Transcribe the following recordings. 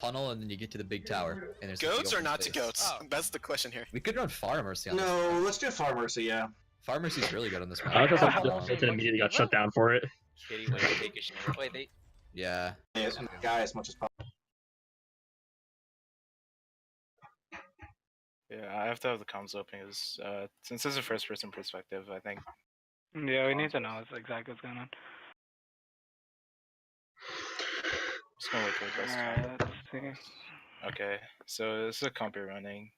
tunnel and then you get to the big tower. And there's Goats or not to goats? Oh. That's the question here. We could run Far Mercy on this. No, let's do Far Mercy, yeah. Far Mercy's really good on this map. I just Oh, built and immediately got shut down for it. Kitty went to take a shit. Wait, they. Yeah. And the guy as much as possible. Yeah, I have to have the comms open because since this is a first-person perspective, I think. Yeah, we need to know exactly what's going on. Just gonna wait for this. Alright, let's see. Okay, so this is a comp you're running.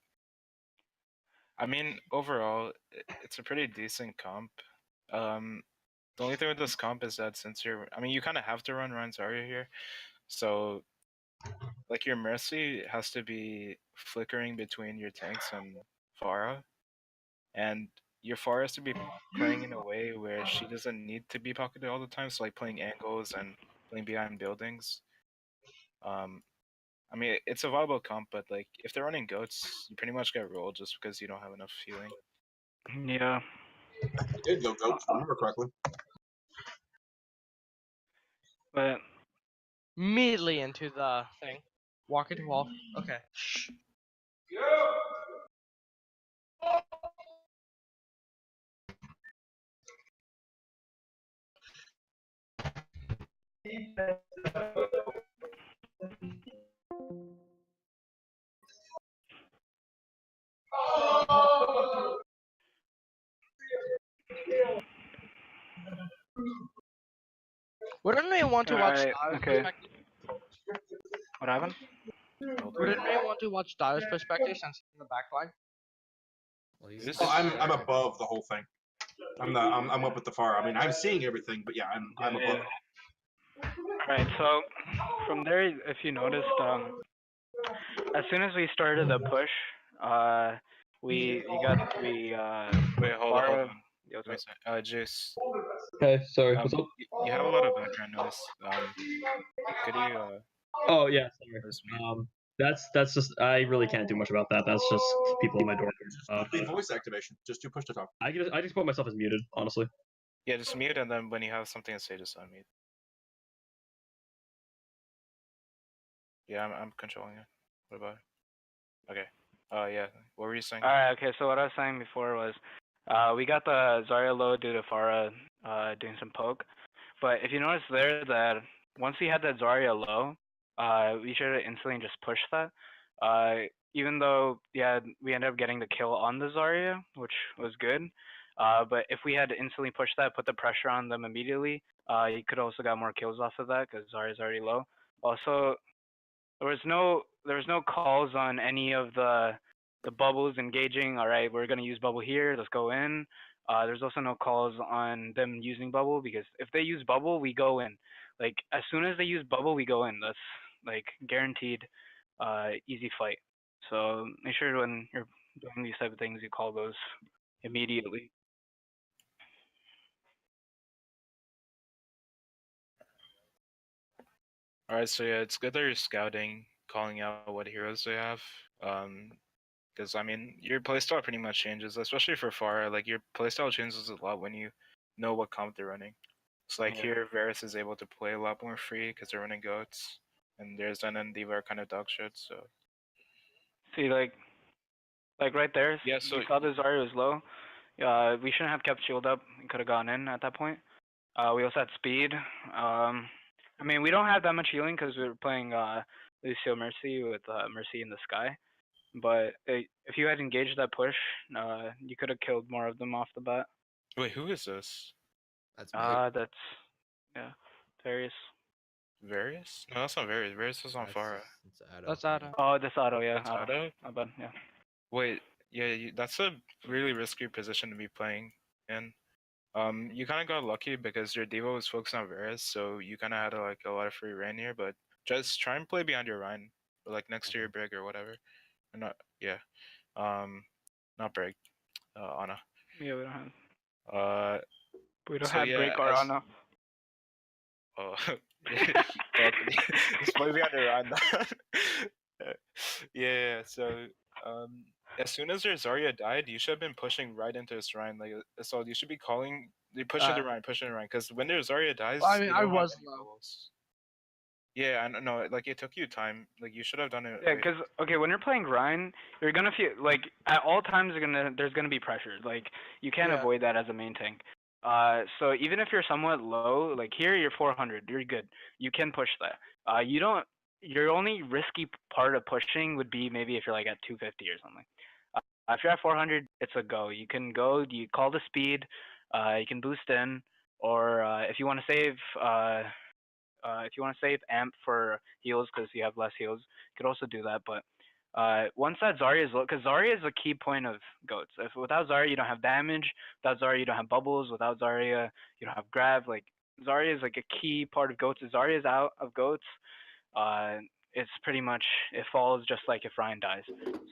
I mean, overall, it's a pretty decent comp. The only thing with this comp is that since you kind of have to run Zarya here, so like your Mercy has to be flickering between your tanks and Pharah, and your Pharah has to be playing in a way where she doesn't need to be pocketed all the time, so like playing angles and playing behind buildings. I mean, it's a viable comp, but like if they're running goats, you pretty much get rolled just because you don't have enough healing. Yeah. He did go goats, if I remember correctly. But Immediately into the thing. Walk into wall. Okay. Shh. Wouldn't anyone want to watch Alright, Dyer's okay. perspective? what happened? Wouldn't anyone want to watch Dyer's perspective since he's in the back line? Well, Oh, I'm above the whole thing. I'm up with the Far. I mean, I'm seeing everything, but yeah, I'm above it. Right, so from there, if you noticed, as soon as we started the push, Wait, hold on. Yeah, what's up? Jace, Hey, sorry. What's up? you have a lot of background noise. Could you Oh yeah, where's me? sorry. That's just I really can't do much about that. That's just people in my door. Leave voice activation. Just do push to talk. I just put myself as muted, honestly. Yeah, just mute, and then when you have something to say, just unmute. Yeah, I'm controlling it. What about it? Okay. Yeah. What were you saying? Alright, okay, so what I was saying before was, we got the Zarya low due to Pharah doing some poke, but if you notice there that once we had that Zarya low, we should have instantly just pushed that. Even though, yeah, we ended up getting the kill on the Zarya, which was good, but if we had instantly pushed that, put the pressure on them immediately, you could also got more kills off of that because Zarya's already low. Also, there was no calls on any of the bubbles engaging. All right, we're gonna use bubble here. Let's go in. There's also no calls on them using bubble because if they use bubble, we go in. Like as soon as they use bubble, we go in. That's like guaranteed, easy fight. So make sure when you're doing these type of things, you call those immediately. Alright, so yeah, it's good that you're scouting, calling out what heroes they have. Because I mean, your playstyle pretty much changes, especially for Pharah. Like your playstyle changes a lot when you know what comp they're running. So like here, Varus is able to play a lot more free because they're running goats, and there's Zen and Diva are kind of dog shit. So see, like right there. Yeah, so you saw the Zarya was low. We shouldn't have kept shield up. We could have gone in at that point. We also had speed. I mean, we don't have that much healing because we were playing Lucio Mercy with Mercy in the sky. But if you had engaged that push, you could have killed more of them off the bat. wait, who is this? That's me. That's yeah, Various. Various? No, that's not Various. Various is on Pharah. That's Ada. Oh, this Auto, yeah. That's Otto? My bad, yeah. Wait, yeah, that's a really risky position to be playing in. You kind of got lucky because your Diva was focused on Varus, so you kind of had like a lot of free reign here. But just try and play behind your Rhine, or like next to your Brig or whatever. Or not, yeah. Not Brig. Ana. Yeah, we don't have. We don't so have yeah, break or Ana. Oh, just play behind your Rhine. Yeah. So as soon as your Zarya died, you should have been pushing right into his Rhine. Like, so you should be calling, pushing the Rhine, because when their Zarya dies, I mean, they I don't have was any low. bubbles. Yeah, I know. Like it took you time. Like you should have done it. Yeah, way- because okay, when you're playing Rhine, you're gonna feel like at all times there's gonna be pressure. Like you can't Yeah. avoid that as a main tank. So even if you're somewhat low, like here you're 400, you're good. You can push that. You don't. Your only risky part of pushing would be maybe if you're like at 250 or something. If you're at 400, it's a go. You can go. You call the speed. You can boost in, or if you want to save. If you want to save amp for heals because you have less heals, you could also do that. But once that Zarya is low, because Zarya is a key point of goats. If without Zarya you don't have damage, without Zarya you don't have bubbles, without Zarya you don't have grab. Like Zarya is like a key part of goats. If Zarya is out of goats, it's pretty much it falls just like if Ryan dies.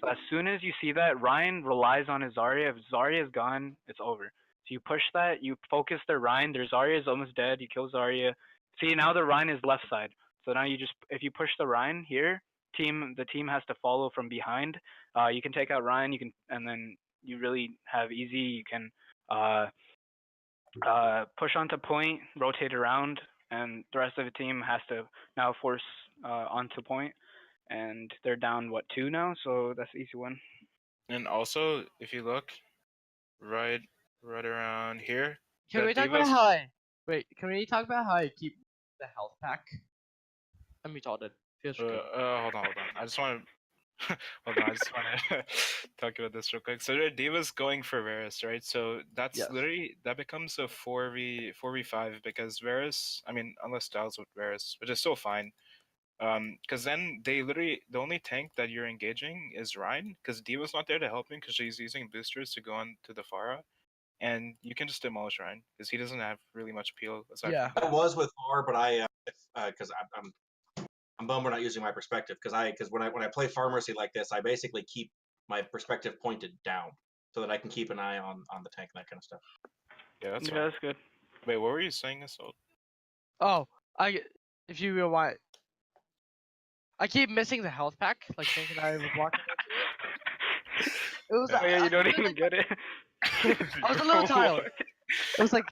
So as soon as you see that, Ryan relies on his Zarya. If Zarya is gone, it's over. So you push that, you focus the Ryan. Their Zarya is almost dead. You kill Zarya. See now the Ryan is left side. So now you just if you push the Ryan here, the team has to follow from behind. You can take out Ryan. You can and then you really have easy. You can push onto point, rotate around, and the rest of the team has to now force onto point, and they're down what 2 now, so that's an easy one. And also, if you look, right around here. Can the we talk about Divas- how I wait? Can we talk about how I keep the health pack? I'm retarded. Feels good. hold on. I just want to. Hold on, I just want to talk about this real quick. So the Diva's going for Varus, right? So that's Yes. literally that becomes a 4v5 because Varus. I mean, unless Styles with Varus, which is still fine. Because then they literally the only tank that you're engaging is Ryan, because Diva's not there to help him because she's using boosters to go on to the Pharah, and you can just demolish Ryan because he doesn't have really much peel aside Yeah. from I was with Far, but I because I'm bummed we're not using my perspective because when I play Pharmacy like this, I basically keep my perspective pointed down so that I can keep an eye on the tank and that kind of stuff. Yeah, that's Yeah, fine. that's good. Wait, what were you saying, Assault? Oh, if you rewind, I keep missing the health pack. Like thinking I was walking into it. It was. Oh yeah, I you don't was even like- get it. I was a little tired. It was like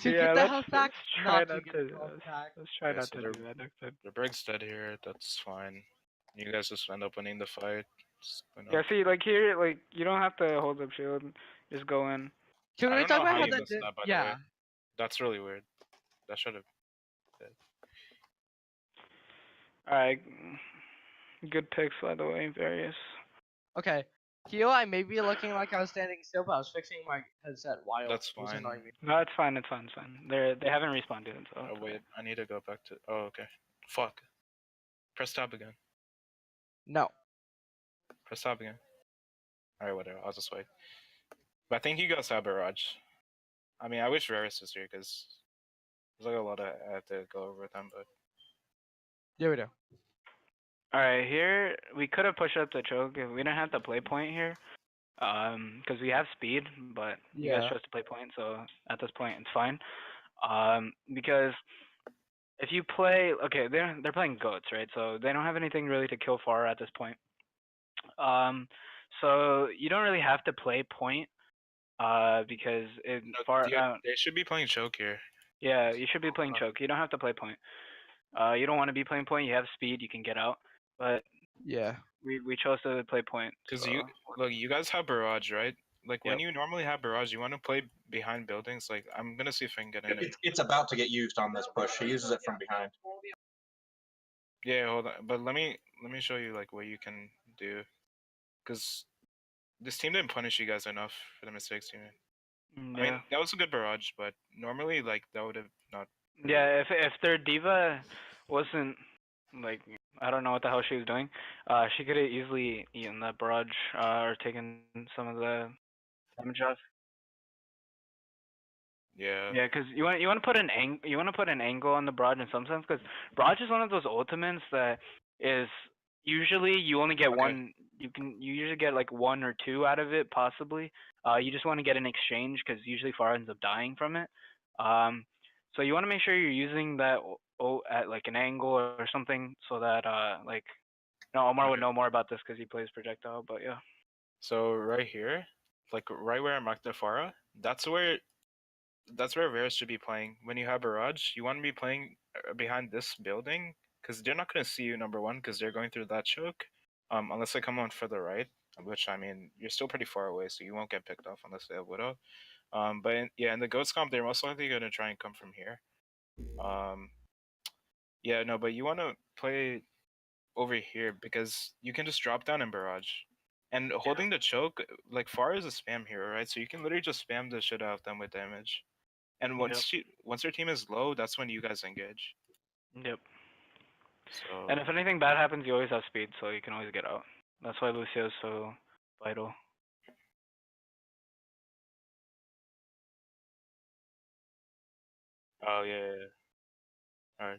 to Yeah, get the let's- health pack, let's try not to not get to- the health pack. Let's try Yeah, not so to they're- do that next time. The Brig's dead here. That's fine. You guys just end up winning the fight. Just win Yeah, up. see, like here, like you don't have to hold up shield. Just go in. Can I we don't talk know about how how you that missed did? that, by the way. Yeah. That's really weird. That should have. Alright. Good picks, by the way, various. Okay. Keo, I may be looking like I was standing still, but I was fixing my headset while That's it was fine. annoying me. No, it's fine. It's fine. It's fine. They haven't responded. So Oh it's wait, okay. I need to go back to. Oh okay. Fuck. Press tab again. No. Press tab again. Alright, whatever. I'll just wait. But I think you guys have Barrage. I mean, I wish Varus was here because there's like a lot I have to go over with them, but Yeah, we do. Alright, here we could have pushed up the choke if we didn't have to play point here. Because we have speed, but you guys Yeah. chose to play point, so at this point it's fine. Because if you play, okay, they're playing goats, right? So they don't have anything really to kill far at this point. So you don't really have to play point. Because it no, far they should be playing choke here. yeah, you should be playing choke. You don't have to play point. You don't want to be playing point. You have speed. You can get out. But Yeah. we chose to play point. Because so. you guys have Barrage, right? Like when Yep. you normally have Barrage, you want to play behind buildings. Like I'm gonna see if I can get in. It's about to get used on this push. He uses it from behind. Yeah, hold on. But let me show you like what you can do. Because this team didn't punish you guys enough for the mistakes you made. I mean, that was a good barrage, but normally like that would have not. Yeah, if their diva wasn't like I don't know what the hell she was doing, she could have easily eaten that barrage or taken some of the damage off. Yeah. Yeah, because you want to put an angle on the barrage in some sense, because barrage is one of those ultimates that is usually you only get Okay. one. You usually get like 1 or 2 out of it possibly. You just want to get an exchange because usually Far ends up dying from it. So you want to make sure you're using that at like an angle or something so that like no Omar would know more about this because he plays projectile, but yeah. So right here, like right where I marked the Pharah, that's where Varus should be playing. When you have barrage, you want to be playing behind this building because they're not gonna see you, number one, because they're going through that choke. Unless they come on further right, which I mean, you're still pretty far away, so you won't get picked off unless they have Widow. But in the Goats comp, they're most likely gonna try and come from here. Yeah, no, but you want to play over here because you can just drop down in barrage. And holding the choke, like Pharah is a spam hero, right? So you can literally just spam the shit out of them with damage. And once your team is low, that's when you guys engage. Yep. So And if anything bad happens, you always have speed, so you can always get out. That's why Lucio is so vital. oh yeah. All right.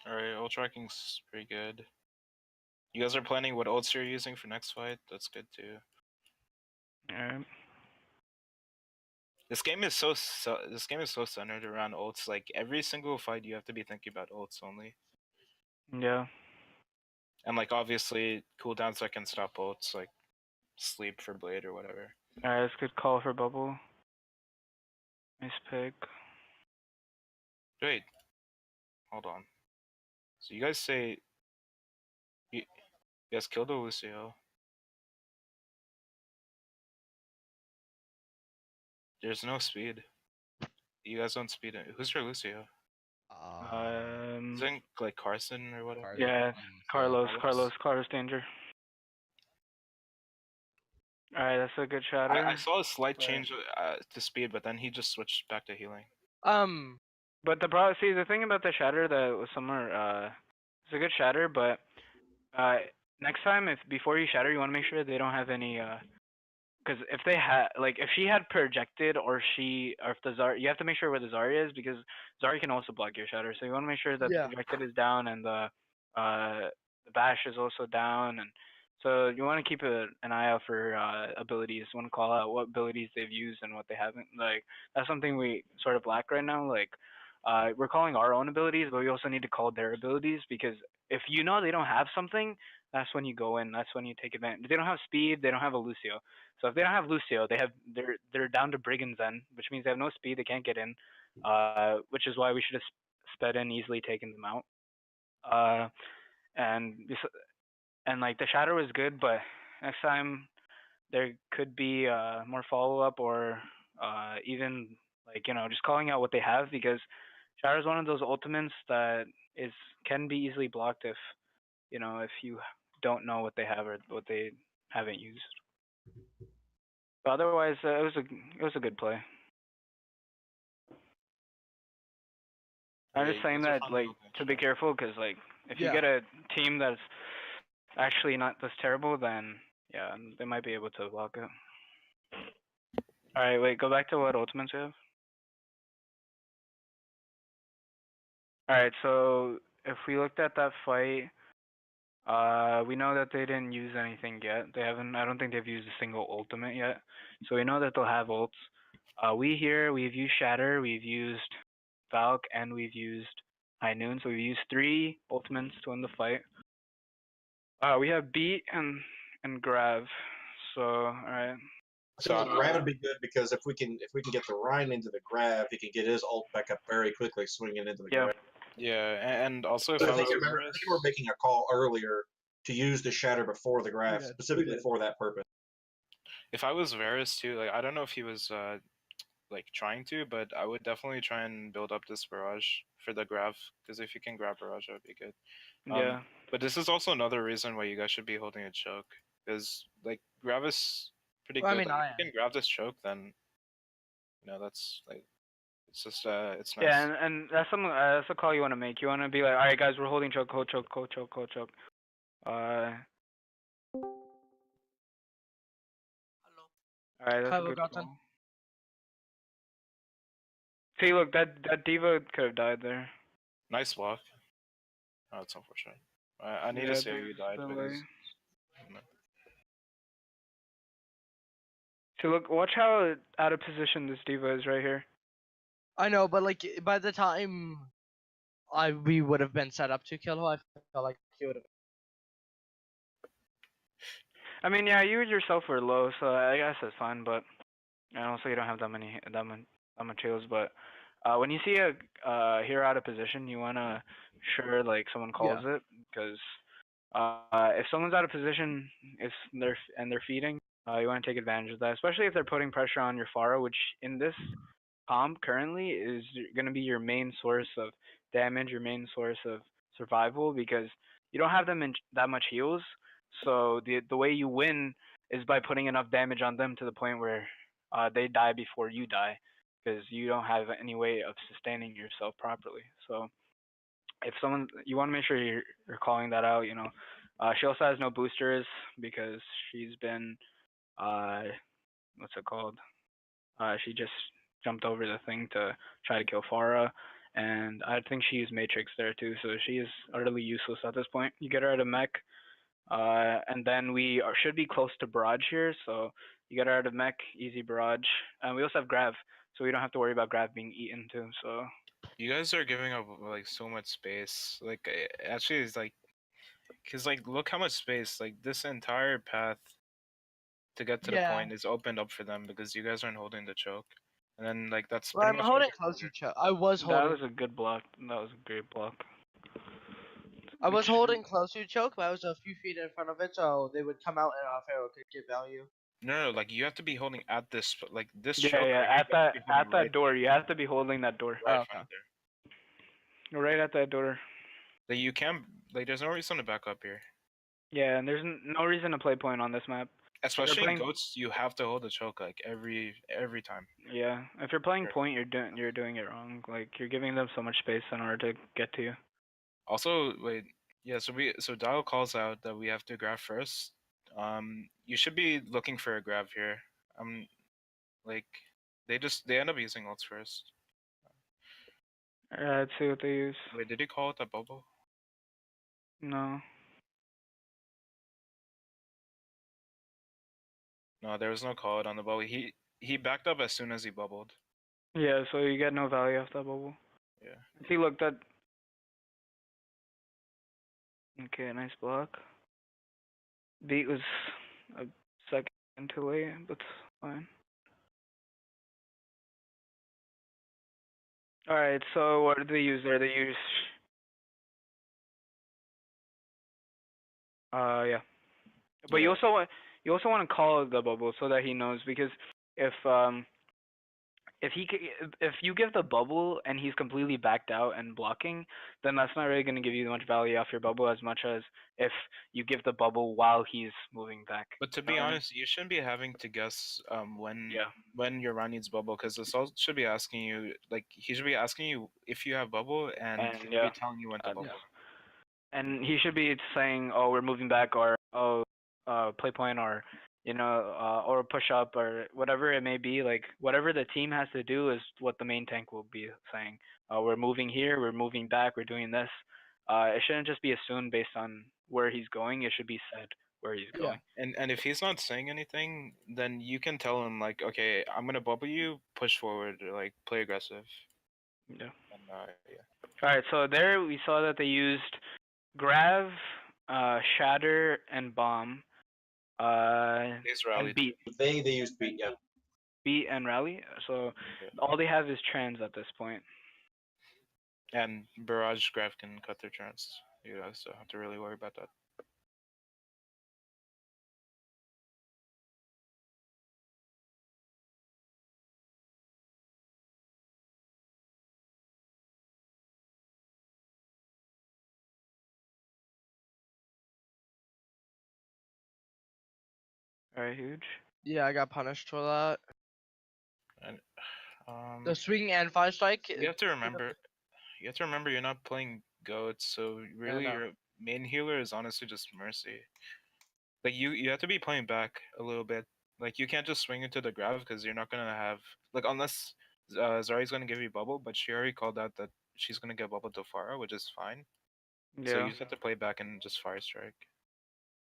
All right, ult tracking's pretty good. You guys are planning what ults you're using for next fight. That's good too. Alright. This game is this game is so centered around ults. Like every single fight, you have to be thinking about ults only. Yeah. And like obviously cooldowns that can stop ults, like sleep for blade or whatever. Alright, that's a good call for bubble. Nice pick. Wait, hold on. So you guys say you guys killed the Lucio. There's no speed. You guys don't speed it. Who's your Lucio? Isn't like Carson or whatever? Carson, Yeah, Carlos Carlos. Danger. Alright, that's a good shatter. I saw a slight change to speed, but then he just switched back to healing. But the thing about the shatter that was somewhere, it's a good shatter, but next time before you shatter, you want to make sure they don't have any because if they had if she had projected or if the Zarya, you have to make sure where the Zarya is because Zarya can also block your shatter. So you want to make sure that the projected is down and the bash is also down, and so you want to keep an eye out for abilities. You want to call out what abilities they've used and what they haven't. Like that's something we sort of lack right now. Like we're calling our own abilities, but we also need to call their abilities because if you know they don't have something, that's when you go in. That's when you take advantage. They don't have speed. They don't have a Lucio. So if they don't have Lucio, they're down to Brigands then, which means they have no speed. They can't get in. Which is why we should have sped in, easily taken them out. And like the shadow is good, but next time there could be more follow up or even just calling out what they have because shadow is one of those ultimates that can be easily blocked if you don't know what they have or what they haven't used. But otherwise, it was a good play. I'm just saying that to be careful because if you get a team that's actually not this terrible, then yeah, they might be able to block it. All right, wait, go back to what ultimates we have. All right, so if we looked at that fight, we know that they didn't use anything yet. They haven't. I don't think they've used a single ultimate yet. So we know that they'll have ults. We've used Shatter, we've used Valk, and we've used High Noon. So we've used 3 ultimates to win the fight. We have Beat and Grav. So all right. So Grav would be good because if we can get the Rhine into the Grav, he can get his ult back up very quickly, swinging into the Grav. Yeah, and also if But I I think was you were making a call earlier to use the Shatter before the Grav, specifically for that purpose. If I was Varus too, I don't know if he was trying to, but I would definitely try and build up this barrage for the Grav, because if you can grab barrage, that would be good. Yeah. But this is also another reason why you guys should be holding a choke, because Grav is pretty good. If you can grab this choke, then that's it's just it's nice. Yeah, and that's that's a call you want to make. You want to be like, all right, guys, we're holding choke, hold choke, hold choke, hold choke. All right, that's a good call. See, look, that diva could have died there. Nice walk. Oh, it's unfortunate. I need to see how you died because. So look, watch how out of position this diva is right here. I know, but like by the time we would have been set up to kill him, I felt like he would have. I mean, yeah, you yourself were low, so I guess that's fine. But and also you don't have that much heals. But when you see a hero out of position, you wanna sure like someone calls it because if someone's out of position, if they're feeding, you want to take advantage of that, especially if they're putting pressure on your Pharah, which in this comp currently is going to be your main source of damage, your main source of survival, because you don't have them in that much heals. So the way you win is by putting enough damage on them to the point where they die before you die, because you don't have any way of sustaining yourself properly. So if someone you want to make sure you're calling that out, you know. She also has no boosters because she's been what's it called? She just jumped over the thing to try to kill Pharah, and I think she used Matrix there too, so she is utterly useless at this point. You get her out of mech, and then we should be close to barrage here, so you get her out of mech, easy barrage, and we also have grav, so we don't have to worry about grav being eaten too. So You guys are giving up like so much space. Like actually, it's like, cause like look how much space like this entire path to get to the point is opened up for them because you guys aren't holding the choke, and then like that's Well, pretty I'm much holding over. close to choke. I was that holding. was a good block. That was a great block. I was holding close to choke, but I was a few feet in front of it, so they would come out and Pharaoh could get value. No, like you have to be holding at this like this Yeah, choke. yeah. Right here, At you have that to be holding right door, you have to be holding that door. right in okay. front of there. Right at that door. Like you can't like there's no reason to back up here. Yeah, and there's no reason to play point on this map. Especially in playing- goats, you have to hold the choke like every time. Yeah, if you're playing Sure. point, you're doing it wrong. Like you're giving them so much space in order to get to you. Also, wait, yeah. So Dial calls out that we have to grab first. You should be looking for a grab here. Like they end up using ults first. Let's see what they use. Wait, did he call it a bubble? No. No, there was no call out on the bubble. He backed up as soon as he bubbled. Yeah, so you get no value off that bubble. Yeah. If he looked at. Okay, nice block. Beat was a second too late, but fine. Alright, so what did they use there? They use yeah. But you also want to call the bubble so that he knows, because if you give the bubble and he's completely backed out and blocking, then that's not really going to give you much value off your bubble as much as if you give the bubble while he's moving back. But to be honest, you shouldn't be having to guess when Yeah. your run needs bubble, because the salt should be asking you, like he should be asking you if you have bubble, and he should be telling you when to bubble. And he should be saying, "Oh, we're moving back," or "Oh, play point," or or push up, or whatever it may be. Like whatever the team has to do is what the main tank will be saying. We're moving here. We're moving back. We're doing this. It shouldn't just be assumed based on where he's going. It should be said where he's going. And if he's not saying anything, then you can tell him like, okay, I'm gonna bubble you, push forward, or like play aggressive. Yeah. And, yeah. All right. So there we saw that they used Grav, Shatter, and Bomb. And Beat. They used Beat, yeah. Beat and Rally. So all they have is trans at this point. And Barrage Graph can cut their trans. You guys don't have to really worry about that. Alright, huge. Yeah, I got punished for that. And The swing and 5 strike. you have to remember you're not playing goats, so really your main healer is honestly just Mercy. Like you have to be playing back a little bit. Like you can't just swing into the grab because you're not gonna have like, unless Zari's gonna give you bubble, but she already called out that she's gonna get bubble to Pharah, which is fine. Yeah. So you just have to play back and just fire strike.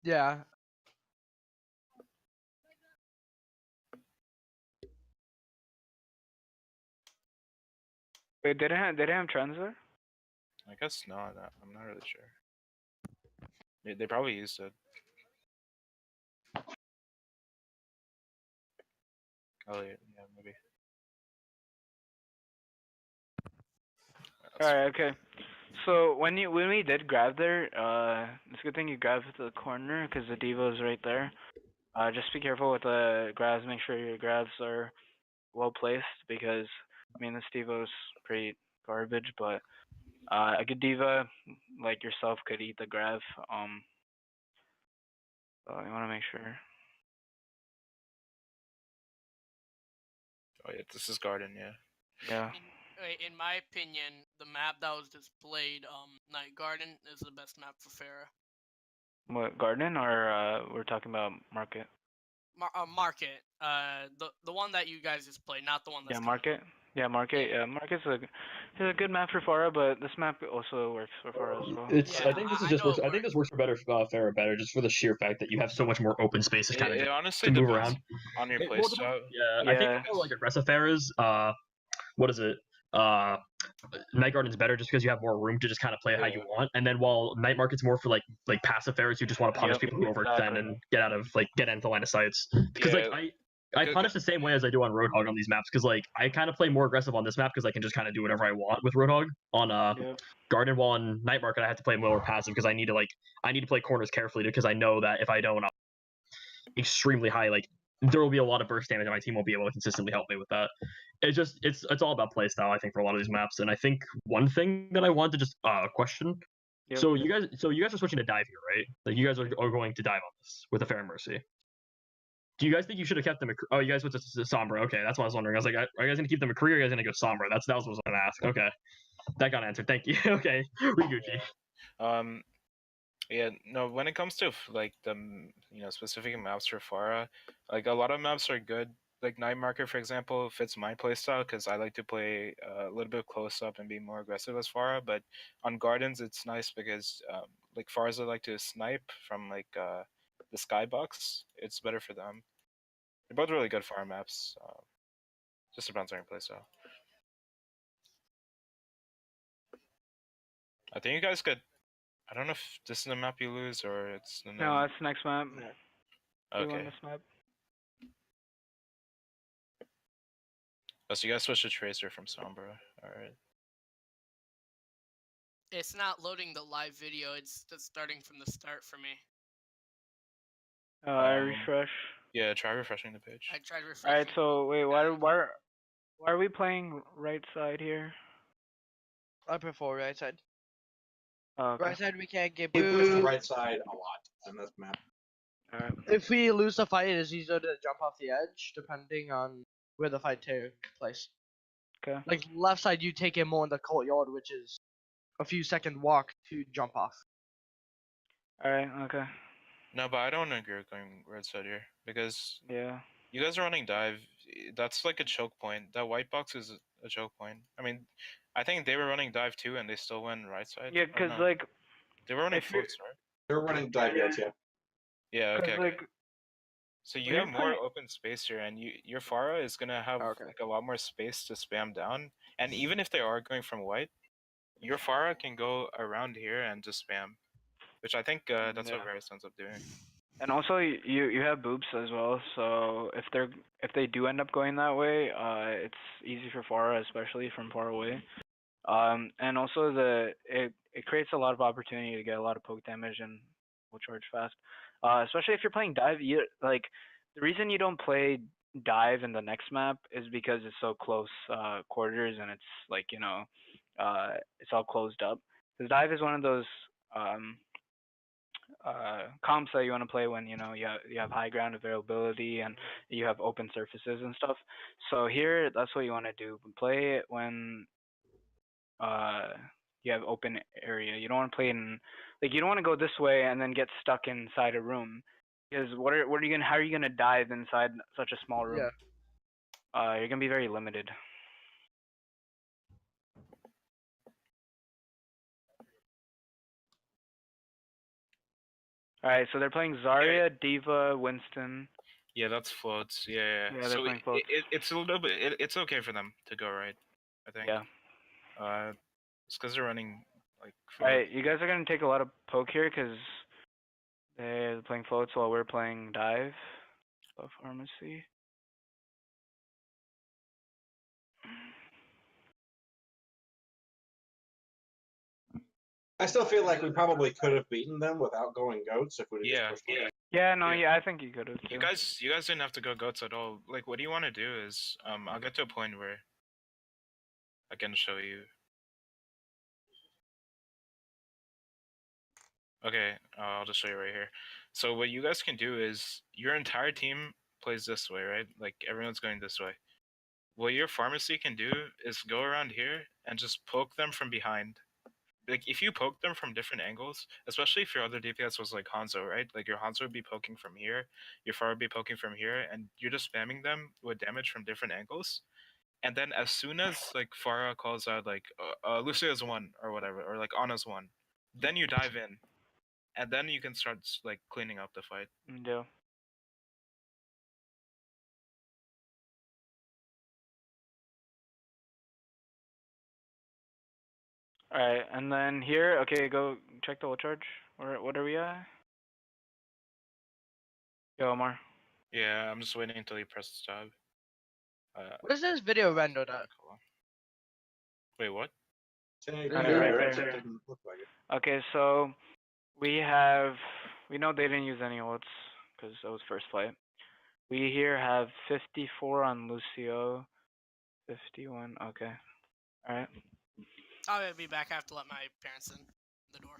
Yeah. Wait, they didn't have trends there? I guess not. I'm not really sure. They probably used it. Oh yeah, maybe. That's Alright, okay. So when we did grab there, it's a good thing you grabbed the corner because the diva is right there. Just be careful with the grabs. Make sure your grabs are well placed because I mean this diva is pretty garbage, but a good diva like yourself could eat the grab. So you want to make sure. Oh yeah, this is Garden, yeah. Yeah. In my opinion, the map that was displayed, Night Garden, is the best map for Farah. What, garden or we're talking about market? Market. The one that you guys just played, not the one that's Yeah, market. Yeah, market. Yeah. Yeah, market's a good map for Farah, but this map also works for Farah as well. It's. Yeah, I think this is I just know works. it I think this works for Farah better, just for the sheer fact that you have so much more open space to kind of It just honestly to move depends around. on your Well, playstyle. yeah, I think Yeah. for like aggressive Farahs, what is it? Night Garden's better just because you have more room to just kind of play it how you Yeah. want. And then while Night Market's more for like passive Farahs who just want to punish Yep, people who overextend exactly. and get into line of sights. Because Yeah. I punish the same way as I do on Roadhog on these maps because like I kind of play more aggressive on this map because I can just kind of do whatever I want with Roadhog. On Yep. Garden, while on Night Market I have to play more passive because I need to play corners carefully because I know that if I don't, I'll extremely high there will be a lot of burst damage and my team won't be able to consistently help me with that. It's all about playstyle, I think, for a lot of these maps. And I think one thing that I wanted to just question. Yep. So you guys are switching to dive here, right? Like you guys are going to dive on this with a fair mercy. Do you guys think you should have kept them? Oh, you guys went to Sombra. Okay, that's what I was wondering. I was like, are you guys gonna keep them a career? Or are you guys gonna go Sombra? That was what I was gonna ask. Okay, that got answered. Thank you. Okay, Riguchi. Yeah, no, when it comes to like the specific maps for Farah, like a lot of maps are good. Like Night Market, for example, fits my playstyle because I like to play a little bit close up and be more aggressive as Farah. But on Gardens, it's nice because like Farahs like to snipe from like the skybox. It's better for them. They're both really good Farah maps. Just depends on your playstyle. I think you guys could. I don't know if this is the map you lose or it's the No, that's the next map. We won Okay. this map. Oh, so you guys switched to Tracer from Sombra. Alright. It's not loading the live video. It's just starting from the start for me. I refresh. Yeah, try refreshing the page. I tried refreshing. Alright, so wait, why are we playing right side here? I prefer right side. Oh, okay. Right side we can't get We push the booed. right side a lot in this map. Alright. If we lose the fight, it is easier to jump off the edge, depending on where the fight takes place. Okay. Like left side, you take it more in the courtyard, which is a few second walk to jump off. Alright, okay. No, but I don't agree with going right side here because Yeah. you guys are running dive. That's like a choke point. That white box is a choke point. I mean, I think they were running dive too, and they still went right side. Yeah, Or because no? like, They were running if you're- floats, right? They're running dive yards, yeah. Yeah. Okay. cause like, So you when have you're more playing- open space here, and your Farah is gonna have Okay. like a lot more space to spam down. And even if they are going from white, your Farah can go around here and just spam, which I think that's what Yeah. Varus ends up doing. and also you have boobs as well, so if they do end up going that way, it's easy for Farah, especially from far away. And also it creates a lot of opportunity to get a lot of poke damage and will charge fast. Especially if you're playing dive, the reason you don't play dive in the next map is because it's so close quarters and it's like it's all closed up. Because dive is one of those comps that you want to play when you have high ground availability and you have open surfaces and stuff. So here, that's what you want to do. Play it when you have open area. You don't want to play in you don't want to go this way and then get stuck inside a room. Because how are you gonna dive inside such a small room? Yeah. You're gonna be very limited. Alright, so they're playing Zarya, Diva, Winston. Yeah, that's floats. Yeah. Yeah, they're So playing floats. it's a little bit. It's okay for them to go right. I think. Yeah. It's because they're running like. Alright, you guys are gonna take a lot of poke here because they're playing floats while we're playing dive. Of pharmacy. I still feel like we probably could have beaten them without going goats if we just Yeah, pushed them. Yeah, no, Yeah. yeah, I think you could have. You guys didn't have to go goats at all. Like, what do you want to do is, I'll get to a point where I can show you. Okay, I'll just show you right here. So what you guys can do is your entire team plays this way, right? Like everyone's going this way. What your pharmacy can do is go around here and just poke them from behind. Like if you poke them from different angles, especially if your other DPS was like Hanzo, right? Like your Hanzo would be poking from here, your Pharah would be poking from here, and you're just spamming them with damage from different angles. And then as soon as like Pharah calls out like Lucia's one or whatever, or like Ana's one, then you dive in, and then you can start like cleaning up the fight. Yeah. Alright, and then here, okay, go check the ult charge. What are we at? Yo, Omar. Yeah, I'm just waiting until you press the tab. What is this video rendered at? Wait, what? Right Right there. there. Doesn't look like it. Okay, so we know they didn't use any ults because that was first fight. We here have 54 on Lucio, 51. Okay, all right. I'll be back. I have to let my parents in the door.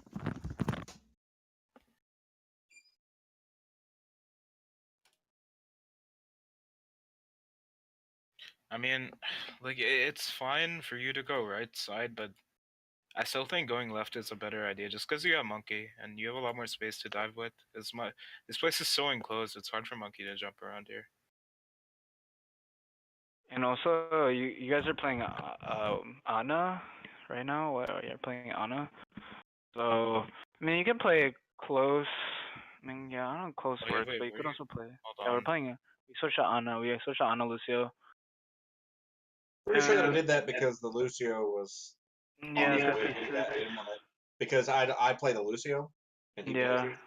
I mean, like it's fine for you to go right side, but I still think going left is a better idea, just because you got Monkey and you have a lot more space to dive with. This place is so enclosed; it's hard for Monkey to jump around here. And also, you guys are playing Ana right now. What you're playing Ana? So I mean, you can play close. I mean, yeah, I don't know close Oh, yeah, works, wait, but you could also play. Hold Yeah, we're on. playing. We switched to Ana. We switched to Ana Lucio. Pretty sure that I did that because the Lucio was. Yeah, on the 56. I didn't want it because I play the Lucio. And he Yeah. plays it,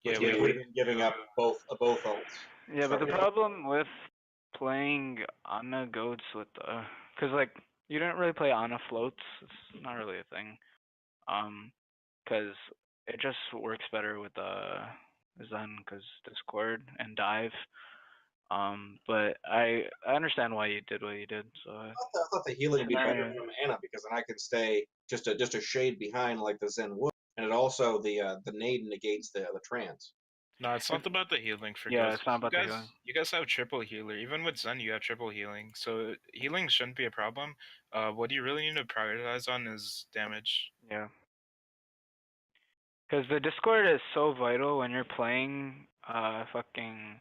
Yeah, which would have been giving up both ults. Yeah, but the Sorry. problem with playing Ana goats with cause like you don't really play Ana floats. It's not really a thing. Cause it just works better with Zen, cause Discord and Dive. But I understand why you did what you did. So I thought the healing would be better from Ana because then I could stay just a shade behind like the Zen would, and it also the nade negates the trans. No, it's not about the healing for Yeah, ghosts. it's not about the you guys, healing. You guys have triple healer. Even with Zen, you have triple healing. So healing shouldn't be a problem. What you really need to prioritize on is damage. Yeah. Cause the Discord is so vital when you're playing fucking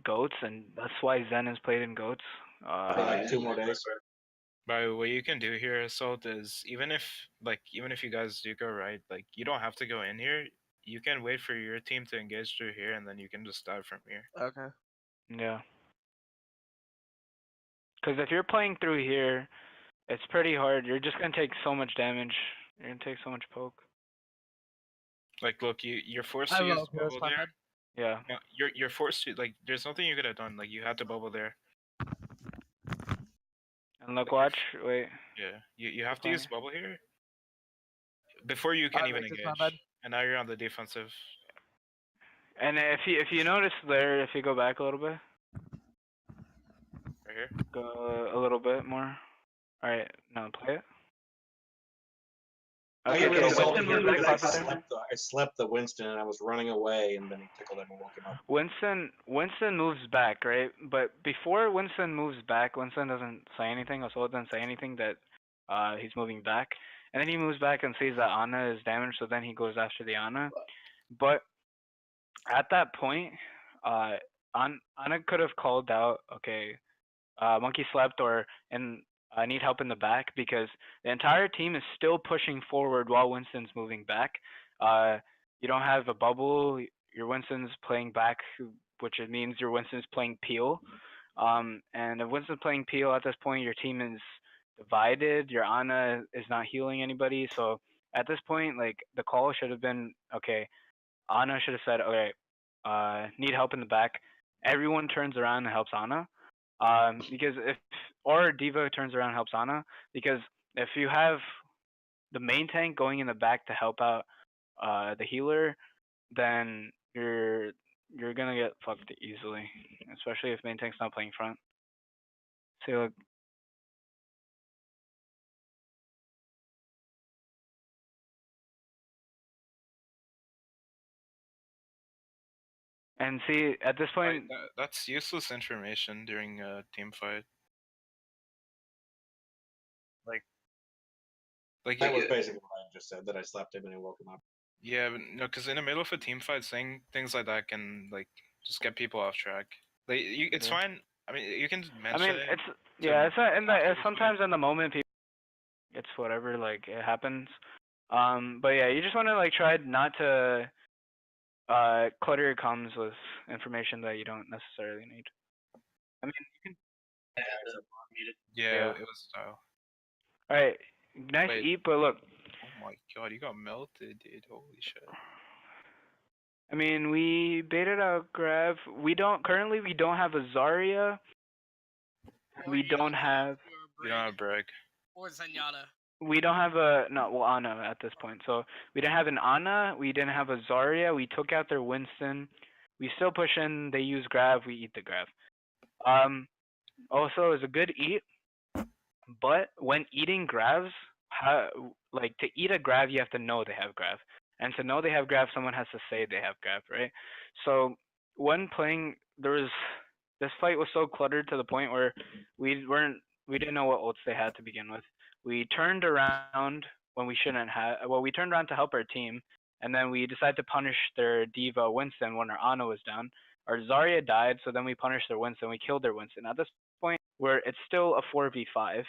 goats, and that's why Zen is played in goats. For like 2 more days. But what you can do here, Assault, is even if you guys do go right, like you don't have to go in here. You can wait for your team to engage through here, and then you can just dive from here. Okay. Yeah. Because if you're playing through here, it's pretty hard. You're just gonna take so much damage. You're gonna take so much poke. Like, look, you're forced I to use will, Pierce, bubble my there. bad. Yeah. No, you're forced to, like. There's nothing you could have done. Like, you had to bubble there. And look, watch. Wait. Yeah, you have to Okay. use bubble here before you can even Alright, my engage. bad. And now you're on the defensive. And if you notice there, if you go back a little bit, Right here. go a little bit more. All right, now play it. I Okay, get really so salty Winston here moves back because faster. I slept the Winston and I was running away and then he tickled him and woke him up. Winston moves back, right? But before Winston moves back, Winston doesn't say anything. Also, doesn't say anything that he's moving back, and then he moves back and sees that Ana is damaged. So then he goes after the Ana. But at that point, Ana could have called out, okay, Monkey slept, or and I need help in the back, because the entire team is still pushing forward while Winston's moving back. You don't have a bubble. Your Winston's playing back, which means your Winston's playing peel. And if Winston's playing peel at this point, your team is divided. Your Ana is not healing anybody. So at this point, like the call should have been okay. Ana should have said, okay, need help in the back. Everyone turns around and helps Ana. Because if or Diva turns around and helps Ana, because if you have the main tank going in the back to help out the healer, then you're gonna get fucked easily, especially if main tank's not playing front. See, look. And see, at this point, That's useless information during a team fight. Like That was basically what I just said. That I slapped him and he woke him up. yeah, but no, because in the middle of a team fight, saying things like that can like just get people off track. Like it's Yeah. fine. I mean, you can I mention mean, it. it's yeah, it's not, and sometimes in the moment, people, it's whatever, like it happens. But yeah, you just want to like try not to clutter your comms with information that you don't necessarily need. I mean, you can. Yeah, Yeah. it was style. All right, nice Wait. eat, but look. Oh my god, you got melted, dude. Holy shit. I mean, we baited out Grav. We don't have a Zarya. Or We you don't have. You don't have Bragg. Or Zenyatta. We don't have a Ana at this point. So we didn't have an Ana. We didn't have a Zarya. We took out their Winston. We still push in. They use Grav. We eat the Grav. Also, it was a good eat. But when eating Gravs, like to eat a Grav, you have to know they have Grav. And to know they have Grav, someone has to say they have Grav, right? So when playing, this fight was so cluttered to the point where we didn't know what ults they had to begin with. We turned around when we shouldn't have. Well, we turned around to help our team, and then we decided to punish their Diva Winston when our Ana was down. Our Zarya died, so then we punished their Winston. We killed their Winston. At this point, where it's still a 4v5.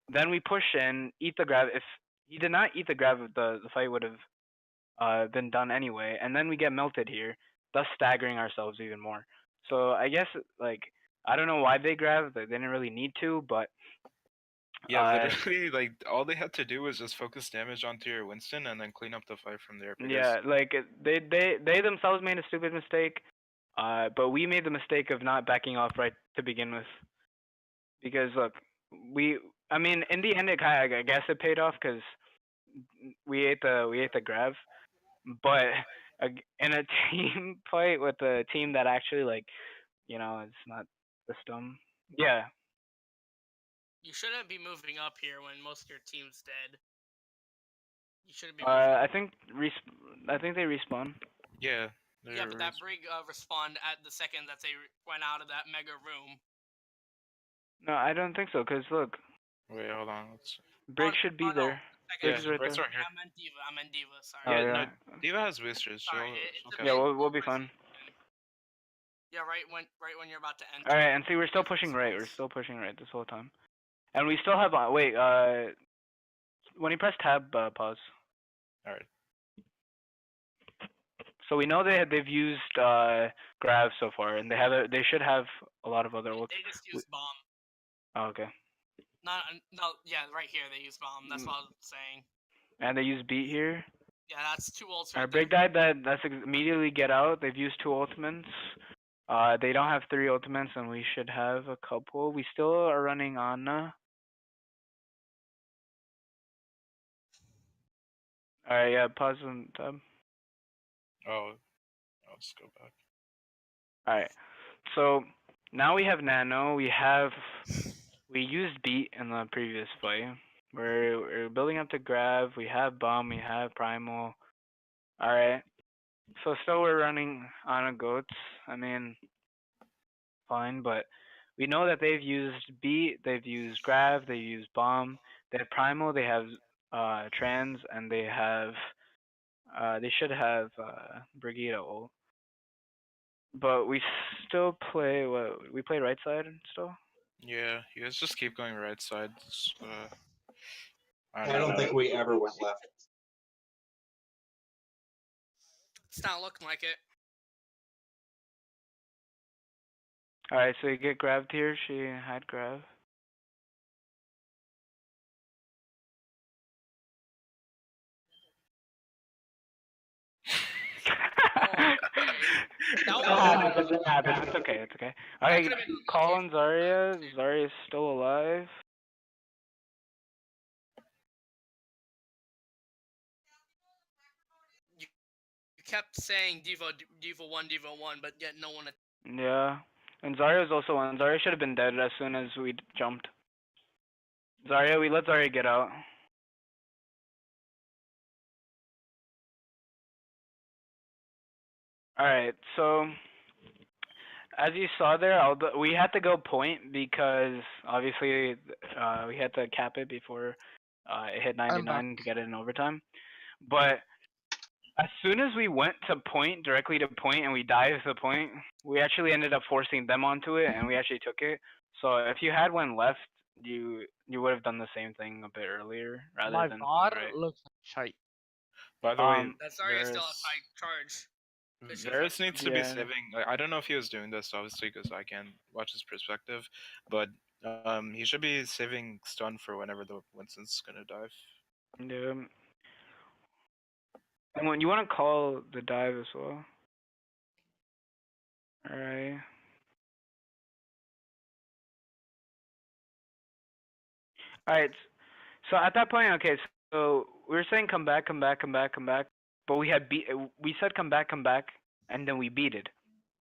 Then we push in, eat the Grav. If he did not eat the Grav, the fight would have been done anyway. And then we get melted here, thus staggering ourselves even more. So I guess like I don't know why they Grav. They didn't really need to, but yeah, literally, like all they had to do was just focus damage onto your Winston and then clean up the fight from there. Because... yeah, like they themselves made a stupid mistake, but we made the mistake of not backing off right to begin with. Because look, I mean, in the end, I guess it paid off because we ate the Grav, but in a team fight with a team that actually like, it's not system. Yeah. You shouldn't be moving up here when most of your team's dead. You shouldn't be. Moving I think they respawn. Yeah. Yeah, but that brig respawned at the second that they went out of that mega room. No, I don't think so. Cause look. Wait, hold on. Let's... Brig should be there. Yeah, right there. Right here. I meant Diva. Sorry. Yeah, yeah. no, Diva has boosters. Sorry, yeah, we'll be fine. Yeah, right when you're about to enter. All right, and see, we're still pushing right. We're still pushing right this whole time, and we still have. Wait, when you press tab, pause. All right. So we know they've used Grav so far, and they should have a lot of other ults. They just used bomb. Oh, okay. Yeah, right here they use bomb. That's what I was saying. And they use beat here. Yeah, that's 2 ults. Our big died. That's immediately get out. They've used 2 ultimates. They don't have 3 ultimates, and we should have a couple. We still are running Ana. All right, yeah, pause and tab. Oh, I'll just go back. All right, so now we have Nano. We used beat in the previous play. We're building up to Grav. We have bomb. We have primal. All right. So still we're running Ana goats. I mean, fine, but we know that they've used beat. They've used Grav. They used bomb. They have primal. They have trans, and they have. They should have Brigida ult. But we still play what? We play right side still. Yeah, you guys just keep going right side. I don't think we ever went left. It's not looking like it. Alright, so you get grabbed here. She had Grav. That It was happens. It happens. It's okay. It's okay. Alright, could've been call unlucky. on Zarya. Zarya's still alive. You kept saying Diva 1, Diva 1, but yet no one. Yeah. And Zarya's also on. Zarya should have been dead as soon as we jumped. Zarya, we let Zarya get out. Alright, so as you saw there, we had to go point because obviously we had to cap it before it hit 99 to get it in overtime. But as soon as we went to point, directly to point, and we dived the point, we actually ended up forcing them onto it, and we actually took it. So if you had one left, you would have done the same thing a bit earlier rather My than VOD right. looks like shite. By the way, That's Zarya still has high charge. Varus needs to be Yeah. saving. Like, I don't know if he was doing this obviously because I can't watch his perspective, but he should be saving stun for whenever the Winston's gonna dive. Yeah. And when you want to call the dive as well. Alright. Alright. So at that point, okay, so we were saying come back, but we said come back, and then we beat it.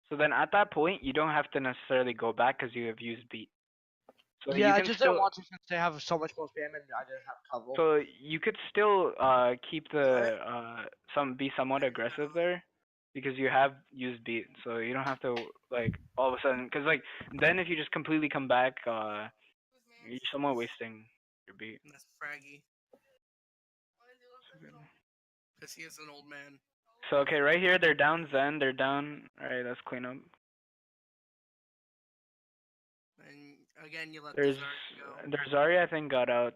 So then at that point, you don't have to necessarily go back because you have used beat. So Yeah, you I can just still, didn't want to since they have so much more spam and I didn't have cover. so you could still keep the be somewhat aggressive there because you have used beat, so you don't have to like all of a sudden because like then if you just completely come back, you're somewhat wasting your beat. And that's Fraggy. Because he is an old man. So okay, right here they're down Zen, they're down. All right, let's clean up. And again, you let There's the Zarya go. there's Zarya I think got out.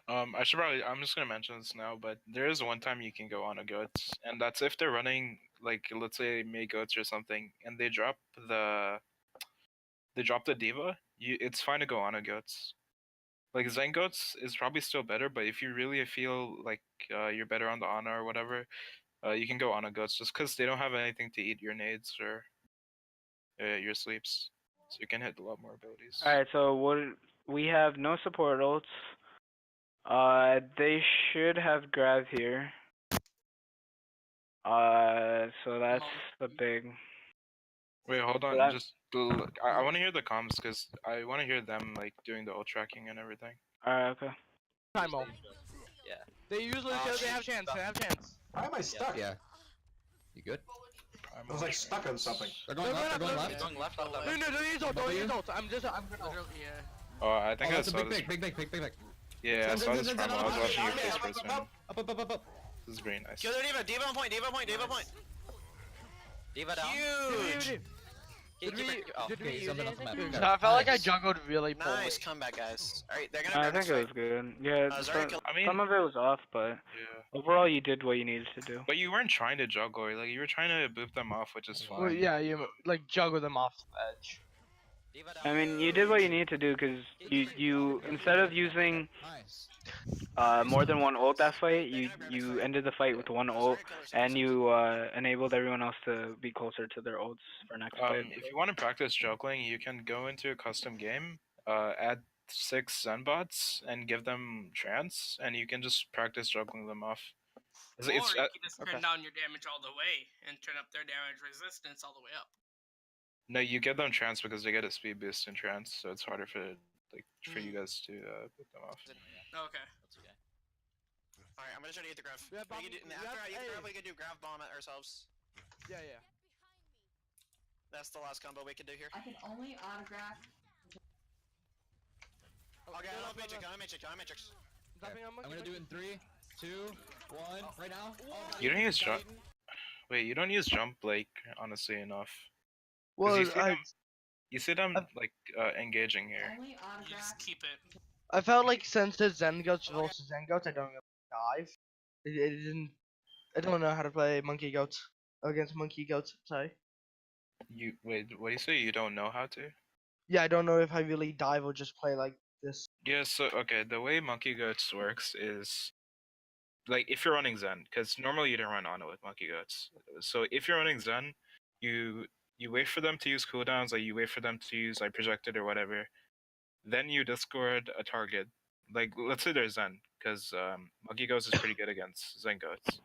I should probably. I'm just gonna mention this now, but there is one time you can go on a goats, and that's if they're running like let's say May goats or something, and they drop the diva. It's fine to go on a goats. Like Zen goats is probably still better, but if you really feel like you're better on the Ana or whatever, you can go on a goats just because they don't have anything to eat your nades or your sleeps, so you can hit a lot more abilities. All right, so what we have no support ults. They should have grab here. So that's the big. Wait, hold on. That- Just I want to hear the comms because I want to hear them like doing the ult tracking and everything. Alright, okay. Primo. Yeah. They usually they have chance. They have chance. Why am I stuck? Yeah. You good? I was like stuck on something. They're going left. They're going left. Going left, left, left. No, don't use ult. Don't use ult. I'm gonna. Literally, yeah. Oh, I think I That's a saw big this. big. Yeah, I saw this Zen, promo. I was up, watching your up, face up, first, man. Up. This is very nice. Kill their Diva, Diva on point, Diva on point, Diva on point. Diva down. Huge! Keep it- oh, Okay, something else matters. I felt like I Nice. juggled really poorly. nice comeback, guys. Alright, they're gonna I grab think this it was fight. good. Yeah, Zarya killed- I mean, some of it was off, but yeah. overall you did what you needed to do. But you weren't trying to juggle. Like you were trying to boop them off, which is fine. Well, yeah, you like juggle them off the edge. Diva down. I mean, you did what you needed to do because you instead of using Nice. more than one ult that fight, you ended the fight with one ult and you enabled everyone else to be closer to their ults for next fight. If you want to practice juggling, you can go into a custom game, add 6 Zen bots, and give them trance, and you can just practice juggling them off. Or you can just turn down your damage all the way and turn up their damage resistance all the way up. No, you get them trance because they get a speed boost in trance, so it's harder for you guys to put them off. Okay. That's okay. Alright, I'm gonna try to get the graph. We have bomb- After we I have- get the hey. graph, we can do graph bomb at ourselves. Yeah. That's the last combo we can do here. I can only autograph. Okay, I'm Matrix. I'm gonna do it in 3, 2, 1. Right now. You don't use jump. Wait, you don't use jump like honestly enough. 'Cause Well, you see them like engaging here. Only You autograph. just keep it. I felt like since it's Zen Goats versus Zen Goats, I don't really dive. It didn't. I don't know how to play Monkey Goats against Monkey Goats. Sorry. You wait. What do you say? You don't know how to? Yeah, I don't know if I really dive or just play like this. Yeah. So okay, the way Monkey Goats works is like if you're running Zen, because normally you don't run Ana with Monkey Goats. So if you're running Zen, you wait for them to use cooldowns, like you wait for them to use like projected or whatever. Then you discord a target. Like let's say there's Zen, because Monkey Ghost is pretty good against Zen Goats.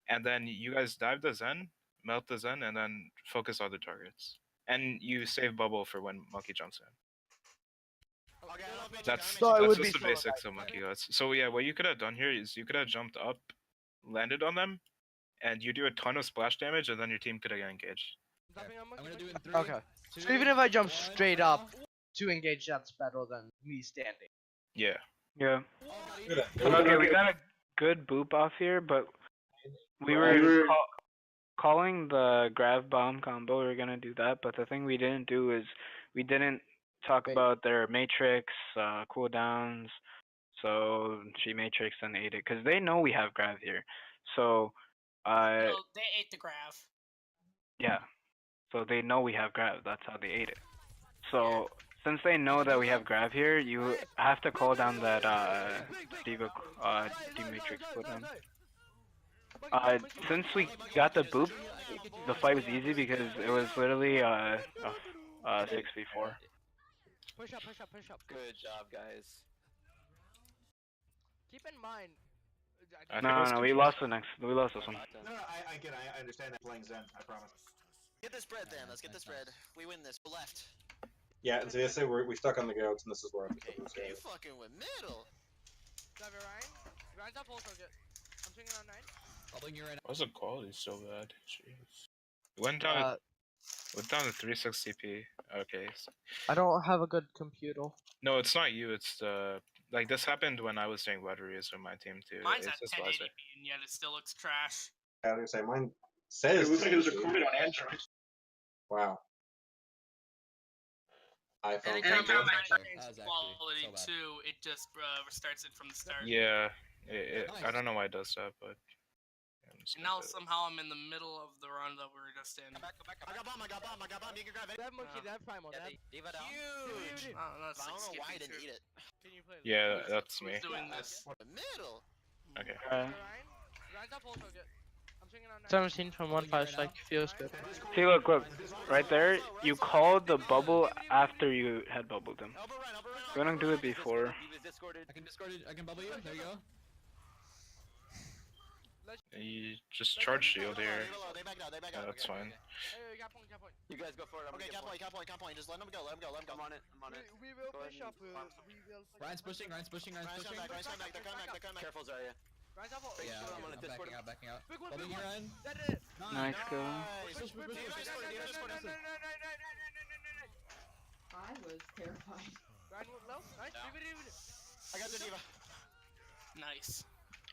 And then you guys dive the Zen, melt the Zen, and then focus other targets. And you save bubble for when Monkey jumps in. That's So it would just be the solo basics dive. of Monkey Ghosts. So yeah, what you could have done here is you could have jumped up, landed on them, and you do a ton of splash damage, and then your team could have engaged. I'm gonna do it in 3, Okay. 2, So even if I jump 1. straight up to engage, that's better than me standing. Yeah. Yeah. Good. Okay, we got a good boop off here, but we were calling the grab bomb combo. We were gonna do that, but the thing we didn't do is we didn't talk Wait. about their matrix cooldowns. So she matrix and ate it because they know we have grav here. So, No, they ate the grav. yeah. So they know we have grav. That's how they ate it. So since they know that we have grav here, you have to call down that diva matrix cooldown. Since we got the boop, the fight was easy because it was literally 6v4. Push up, push up, push up. Good job, guys. Keep in mind. I think it No, was no, we lost the next. We lost this one. No, I get it. I understand that playing Zen. I promise. Get this bread then. Let's get this bread. We win this. We're left. Yeah, and so they say we stuck on the goats, and this is where I'm Okay, you fucking with middle. Drive it, Ryan. Ryan's up full target. I'm swinging on 9. Doubling you right now. Why was the quality so bad? Jeez. It went down to 360p. Okay. I don't have a good computer. No, it's not you. It's the like this happened when I was doing web reviews with my team too. Mine's It's at just 1080p Liza. and yet it still looks trash. I was gonna say mine says. It looks like it was recorded on Android. Wow. And iPhone. anytime That I was match actually quality so bad. too, it just restarts it from the start. Yeah. I Nice. don't know why it does that, but. Yeah, I'm just And gonna now do it. somehow I'm in the middle of the run that we were just in. I got bomb. You can grab it. That monkey, that primal, that. Diva down. Oh, Huge. that's I don't know why I 6 didn't eat it. Can you play Yeah, that's me. Who's doing this? The middle. Okay. Ryan's up full target. I'm swinging on 9. 17 from 1.5 strike feels good. See, look, right there. You called the bubble after you had bubbled him. Elbow run. You wanna do it before? I can discord it. I can bubble you. There you go. You just charge shield here. They back out. Yeah, that's fine. Hey, got point, got point. You guys go for it. Okay, count point. Just let them go. I'm on it. We will push up. We will push Ryan's pushing. Ryan's pushing. Ryan's coming back. They're coming back. Careful, Zarya. Ryan's up full. Yeah, I'm on a I'm Discord. backing out. Big one, Bubbling big you, one. Ryan. That is it. Nice go. Push, push, push, push. I was terrified. Ryan went low. Nice. Leave it. I got the diva. Nice.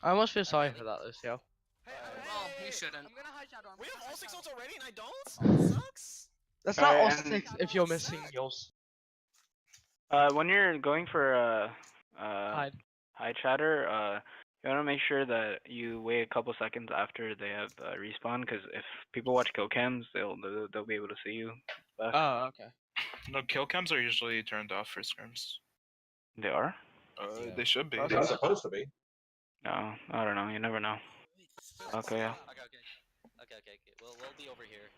I almost feel sorry for that, Lucio. Hey, Well, you shouldn't. I'm gonna high shadow. We have all 6 ults already, and I don't. That sucks. That's not all Alright, and- 6 if you're missing yours. When you're going for Hide. high chatter, you wanna make sure that you wait a couple seconds after they have respawn, because if people watch kill cams, they'll be able to see you. Back. Oh, okay. No, kill cams are usually turned off for scrims. They are? Yeah. They should be. It's supposed to be. No, I don't know. You never know. Okay. Yeah. Okay. We'll be over here.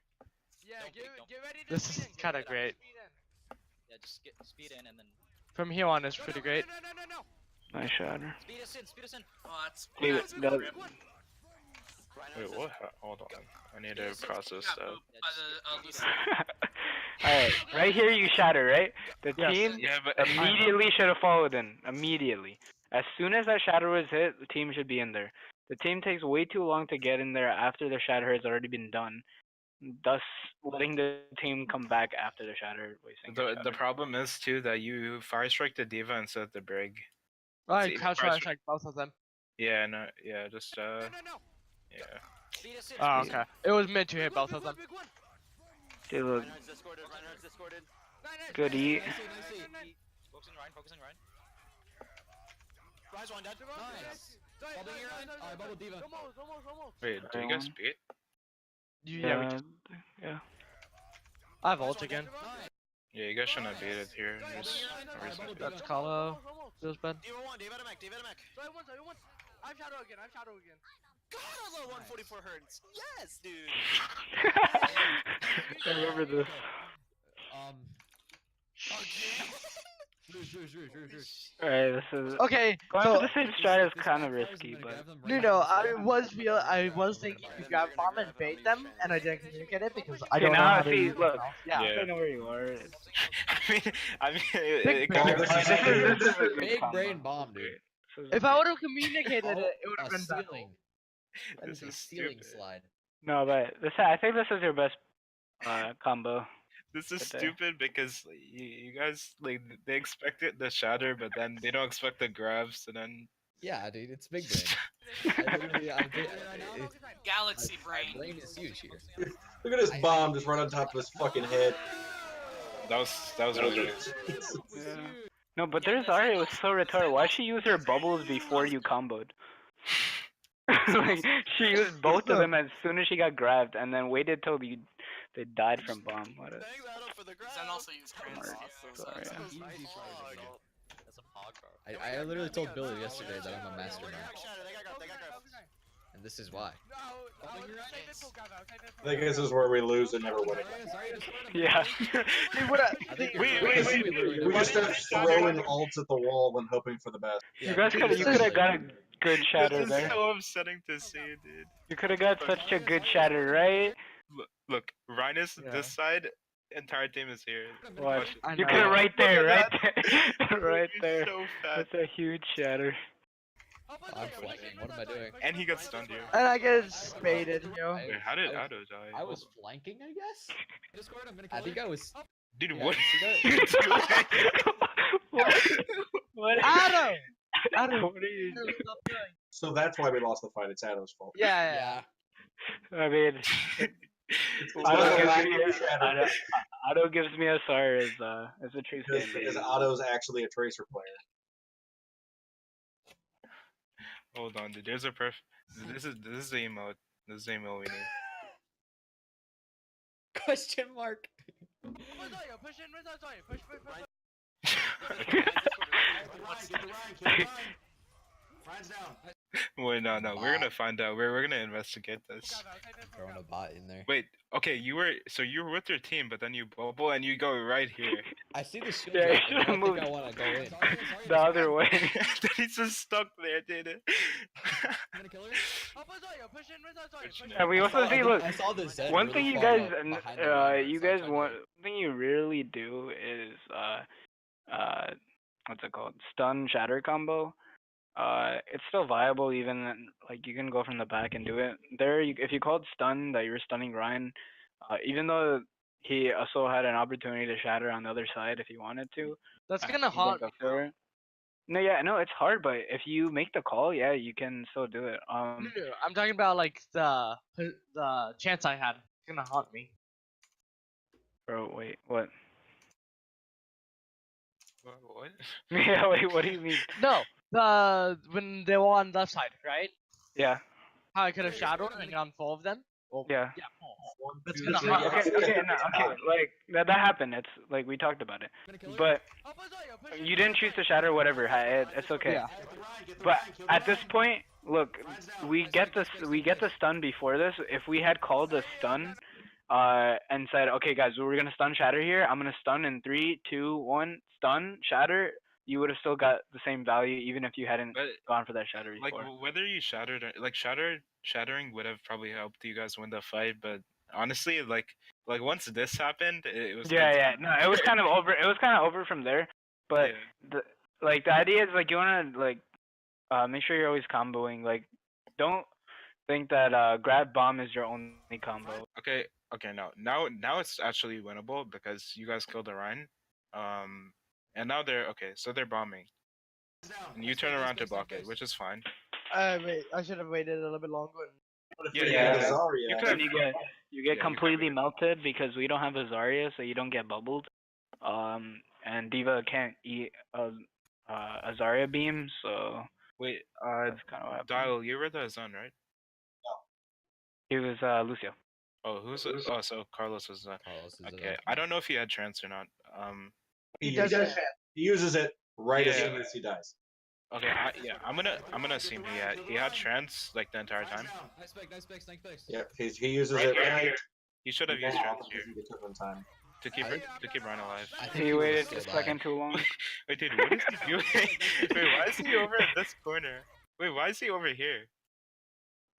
Yeah, Don't get peek, ready to This speed is in, kinda get ready to great. speed in. Yeah, just get speed in and then From here on, it's pretty great. No. Nice shatter. speed us in. Oh, that's. Leave that's it, that- rip. Wait, what? Hold on. I need to process Got that. booped by the Lucy. Alright, right here you shatter, right? The Yes. team Yeah, but immediately should have followed in. Immediately. As soon as that shatter was hit, the team should be in there. The team takes way too long to get in there after the shatter has already been done, thus letting the team come back after the shatter. Wasting their the shatter. problem is too that you fire strike the diva instead of the brig. Alright, See, counter price- strike both of them. Yeah, no, yeah, just No. yeah. Speed us in. Oh, okay. It was meant to hit both of them. Big one. Dude, look, Reinhardt's discorded. good eat. Nicely. Focusing Ryan. Rise one dead. Nice. Bubble you, Ryan. Alright, bubble diva. Almost. Wait, do you guys beat? Yeah, we just, Yeah. I have ult again. Nice. Yeah, you guys shouldn't have beat it here. There's no Alright, reason bubble to. diva. That's Kalo. Feels bad. Diva 1, Diva to mech. Sorry, one. I'm Shadow again. I'm Shadow again. God, I love 144 hertz. Yes, dude. I remember this. Alright, this is Okay, going so for the same strat is kind of risky, but no, I was thinking to grab bomb and bait them, and I didn't communicate it because I see don't know now, how to see, use look, it. Yeah. I know where you are. I mean, Big it brain. kind of This is- This is a good Big combo. brain bomb, dude. This is If I great. would have communicated it, it would have A been better. ceiling. That This is a is ceiling stupid. slide. No, but I think this is your best combo. This is But, stupid because you guys like they expect it the shatter, but then they don't expect the grabs, and then Yeah, dude, it's big brain. I literally, Galaxy my brain. brain is huge here. Look at this bomb just right on top of his fucking head. that was really good. Yeah. No, but their Zarya was so retarded. Why'd she use her bubbles before you comboed? Like, she used both of them as soon as she got grabbed, and then waited till they died from bomb. What a Bang that up for the grab. Zen also used smart translock, so that's Zarya. Easy Nice try to hog. do it. That's a hog card. I literally told Billy yesterday that I'm a mastermind, They got grabbed. and this is why. I think this is where we lose and never win again. Yeah. We just start throwing ults at the wall and hoping for the best. You guys could have got a good shatter This is there. so upsetting to see, dude. You could have got such a good shatter, right? Look, Rhinus, Yeah. this side, entire team is here. What? Watch it. I You know. could have right there, Look right at there, right He's there. so fat. That's a huge shatter. I'm flanking. What am I doing? And he got stunned here. And I get spaded, you know. Wait, how did Ado die? I was flanking, I guess. I think I was. Dude, Yeah, what? you see that? What? What? Adam! Adam, What are you doing? stop doing. So that's why we lost the fight. It's Adam's fault. Yeah. I mean, It's I not a don't lack give of shatter. Otto gives me a SAR as a true Because stand. Otto's actually a Tracer player. Hold on, dude. There's a This is the emote. This is the emote we need. Question mark. Wait, no. We're gonna find out. We're gonna investigate this. Throwing a bot in there. Wait. Okay, you were with your team, but then you bubble and you go right here. I see the shield. Yeah, you drop, and I should've don't think moved. I want to go in. The other way. Then he's just stuck there, dude. And we also see, look, I saw the Zed one really thing you far guys, up behind the line, you so I guys tried to want, get- one thing you rarely do is, what's it called? Stun shatter combo. It's still viable even, like, you can go from the back and do it. If you called stun that you were stunning Ryan, even though he also had an opportunity to shatter on the other side if he wanted to. That's he gonna didn't haunt go me. for it. No, yeah, no, it's hard, but if you make the call, yeah, you can still do it. No, I'm talking about like the chance I had. It's gonna haunt me. Bro, wait, what? What? Yeah, wait, what do you mean? No, when they were on the left side, right? Yeah, How I could have shadowed and gone full of them. Well, yeah. yeah, full. That's two, gonna three, haunt. Okay, like that happened. It's like we talked about it, but you didn't choose to shatter. Whatever, it's okay. Yeah. But at this point, look, we get the stun before this. If we had called a stun, and said, okay, guys, we're gonna stun shatter here. I'm gonna stun in 3, 2, 1, stun shatter. You would have still got the same value even if you hadn't But gone for that shatter like before. whether you shattered or like shattering would have probably helped you guys win the fight, but honestly, like once this happened, it was Yeah. No, it was kind of over. It was kind of over from there. But Yeah. the idea is like you wanna like make sure you're always comboing. Like don't think that grab bomb is your only combo. Okay, now it's actually winnable because you guys killed the Rhine. And now they're bombing. And you turn around to block it, which is fine. Wait, I should have waited a little bit longer. Yeah. The Zarya. You get Yeah, you completely melted because we don't have a Zarya, so you don't get bubbled. And Diva can't eat a Zarya beam, so Wait, that's kind of what happened. Dial, you were the Zun, right? He was Lucio. Oh, so Carlos was Zun. Carlos is Okay, I don't know if he had trance or not. He does uses it right as Yeah. soon as he dies. Okay, yeah, I'm gonna assume he had trance like the entire time. Nice pick, nice picks, nice picks. Yep, he uses Right it here. right. He should have Now, used trance here because he took on time. to keep Ryan alive. I think He he would've waited still a died. second too long. Wait, dude, what is he doing? Wait, why is he over in this corner? Wait, why is he over here?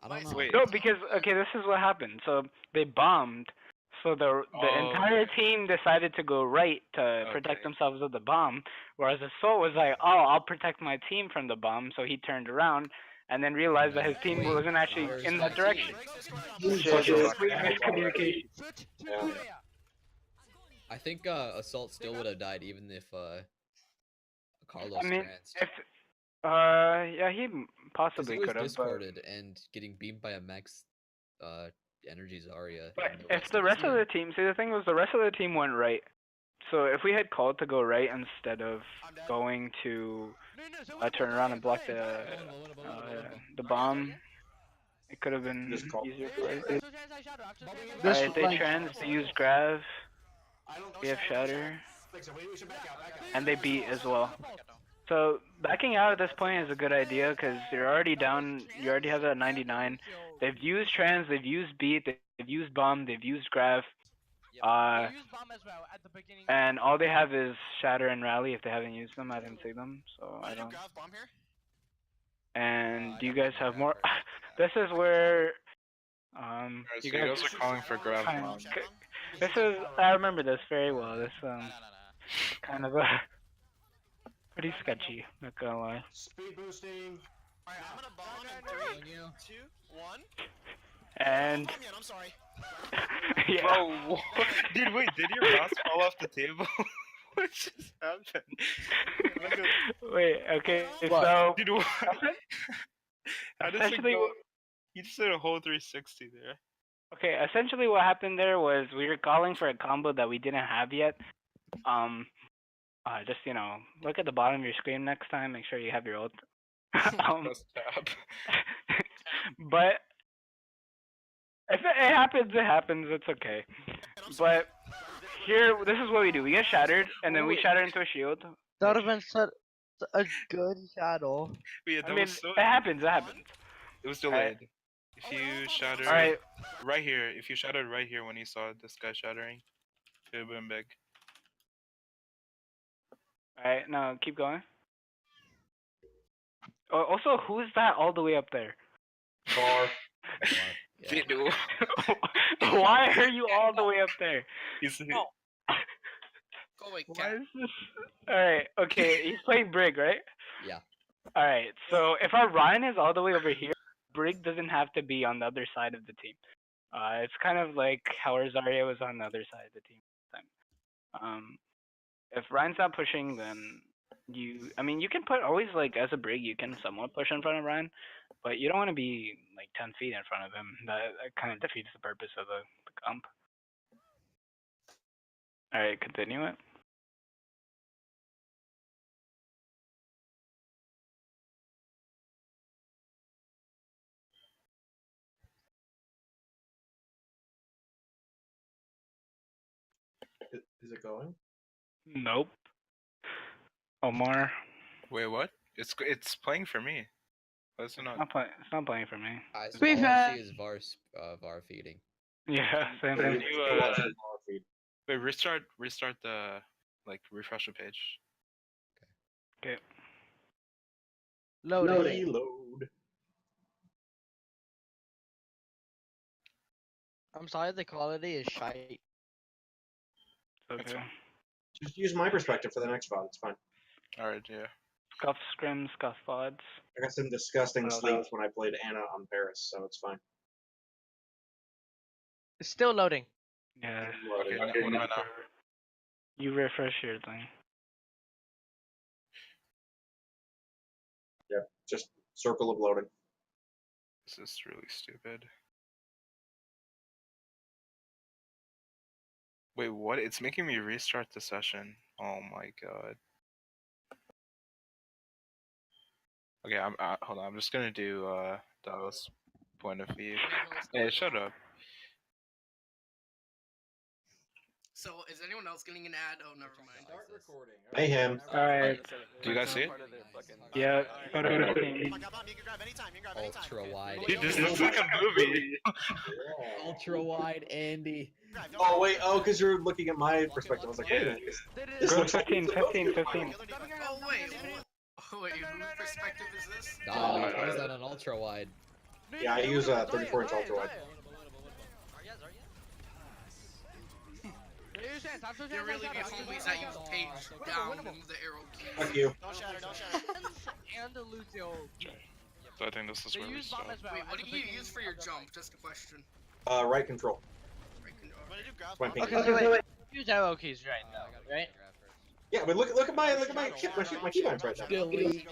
I don't know. Wait. No, because okay, this is what happened. So they bombed. So the Oh. entire team decided to go right to protect Okay. themselves with the bomb, whereas Assault was like, "Oh, I'll protect my team from the bomb." So he turned around and then realized that his team Wait, wasn't actually where's in my that direction. team? Which Such is a complete bad miscommunication. Yeah. I think Assault still would have died even if Carlos I mean, tranced. if yeah, he Because possibly he was could have, but discarded and getting beamed by a max energy Zarya. but and if the his rest of team. the team, see the thing was the rest of the team went right. So if we had called to go right instead of going to turn around and block the bomb, it could have been Just call. easier for us. This Alright, they like trans, they use Grav, we have Shatter, and they beat as well. So backing out at this point is a good idea because you're already down, you already have that 99. They've used trans, they've used beat, they've used bomb, they've used Grav. And all they have is Shatter and Rally if they haven't used them. I didn't see them, so I don't. And do you guys have more? This is where Alright, so you guys are calling for Grav bomb. This is I remember this very well. This kind of a pretty sketchy. Not gonna lie. Speed boosting. Alright, I'm gonna bomb in 3, 2, 1. And Bomb yet, I'm sorry. yeah. Bro, what? Dude, wait, did your mouse fall off the table? What just happened? Wait. Okay. What? So Dude, what? How does it essentially, go? You just did a whole 360 there. okay. Essentially, what happened there was we were calling for a combo that we didn't have yet. Just look at the bottom of your screen next time. Make sure you have your ult. Press tab. But if it happens, it happens. It's okay. But here, this is what we do. We get shattered, and then we shatter into a shield. that would have been such a good shadow. But yeah, I that mean, was so. it happens. It happens. It was delayed. If you shattered Alright. right here, if you shattered right here when you saw this guy shattering, it would have been big. Alright, now keep going. Oh, also, who's that all the way up there? Bar. Yeah. Dude, Why are you all the way up there? he's, Go away, Why cat. is this? Alright, okay, he's playing Brig, right? Yeah. Alright, so if our Ryan is all the way over here, Brig doesn't have to be on the other side of the team. It's kind of like how our Zarya was on the other side of the team this time. If Ryan's not pushing, then you can put always like as a Brig, you can somewhat push in front of Ryan, but you don't want to be like 10 feet in front of him. That kind of defeats the purpose of the comp. Alright, continue it. Is it going? Nope. Omar. wait, what? It's playing for me. What's it not? It's not playing for me. I all We've I had- see is var feeding. Yeah, same Can thing. you, Watch the bar feed. wait, restart the, like, refresh the page. Okay. Loading. Reload. I'm sorry, the quality is shite. Okay. Just use my perspective for the next VOD. It's fine. Alright, yeah. Scuff scrim, scuff pods. I got some disgusting What else? sleeps when I played Anna on Paris, so it's fine. It's still loading. Yeah. Okay, what about now? You refresh your thing. Yeah, just circle of loading. This is really stupid. Wait, what? It's making me restart the session. Oh my god. Okay, hold on. I'm just gonna do Dallas' point of view. Hey, shut up. So is anyone else getting an ad? Oh, never mind. Mayhem. Alright. Do you guys see it? Yeah. Go to Come on, team. come on, you can grab anytime. You can grab anytime. Ultra wide. Dude, this looks like a movie. Ultra wide Andy. Oh wait, because you're looking at my perspective. I was like, wait a minute. This Go looks 15, 15, 15. Oh wait, whose perspective is this? God, how is that an ultra wide? Yeah, I use 34-inch ultra wide. There really be homies that use page down and the arrow key. Fuck you. Don't shatter, don't shatter. And the Lucio. So I think this is They where we use start. bomb as well. Wait, what do you use for your jump? Just a question. Right control. What did you grab? My pinky. Okay, so wait. Use arrow keys right now, right? Yeah, but look at my keybinds right now. Delete.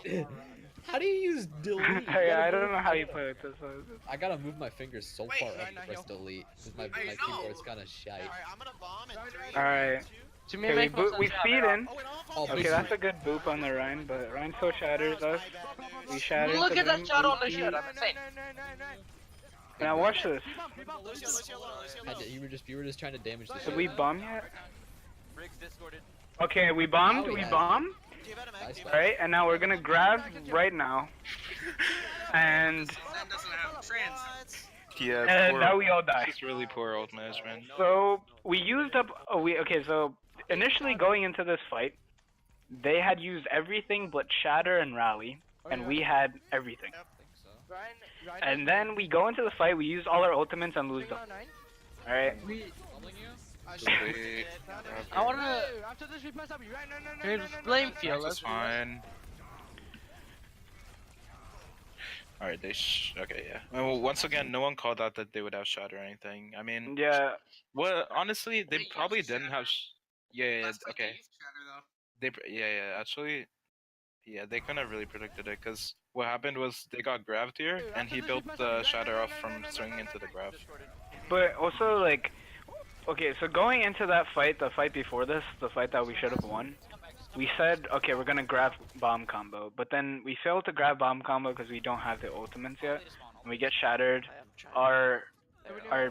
How do you use delete? Hey, I don't know how you play with this one. I gotta move my fingers so Wait, far up right to now, press yo. delete. Cause my I know. keyboard's kinda shite. Alright, I'm gonna bomb in 3. Alright. To me, Okay, make most we sense to speed have in. Oh, wait, Oh, Okay, big that's a good boop on the Rhine, but Rhine still shatters us. We shatter. Look into at that them, shadow on we the see- shit. I'm insane. Now watch this. Lucio, Lucio low, Lucio low. You were just trying to damage the Did shit. we bomb yet? Briggs discorded. Okay, we bombed. Oh, We yeah. bombed. Give out a mag, Nice. give out a Alright, and now we're gonna grab right now. And Zen doesn't have trans. Yeah, now we all die. This is really poor old management. So we used up. Okay. So initially going into this fight, they had used everything but Shatter and Rally, and we had everything. And then we go into the fight. We use all our ultimates and lose them. All right. Sweet. I wanna. Here's flame field. That's fine. Alright, okay, yeah. Well, once again, no one called out that they would have shot or anything. I mean, Yeah. well, honestly, they Wait, probably you used didn't have. Yeah, Last fight they okay. used shatter, though. Yeah, actually, yeah, they couldn't have really predicted it because what happened was they got grabbed here, and he built the shatter off from swinging into the grab. But also like, okay, so going into that fight, the fight before this, the fight that we should have won, we said, okay, we're gonna grab bomb combo, but then we failed to grab bomb combo because we don't have the ultimates yet, and we get shattered. Our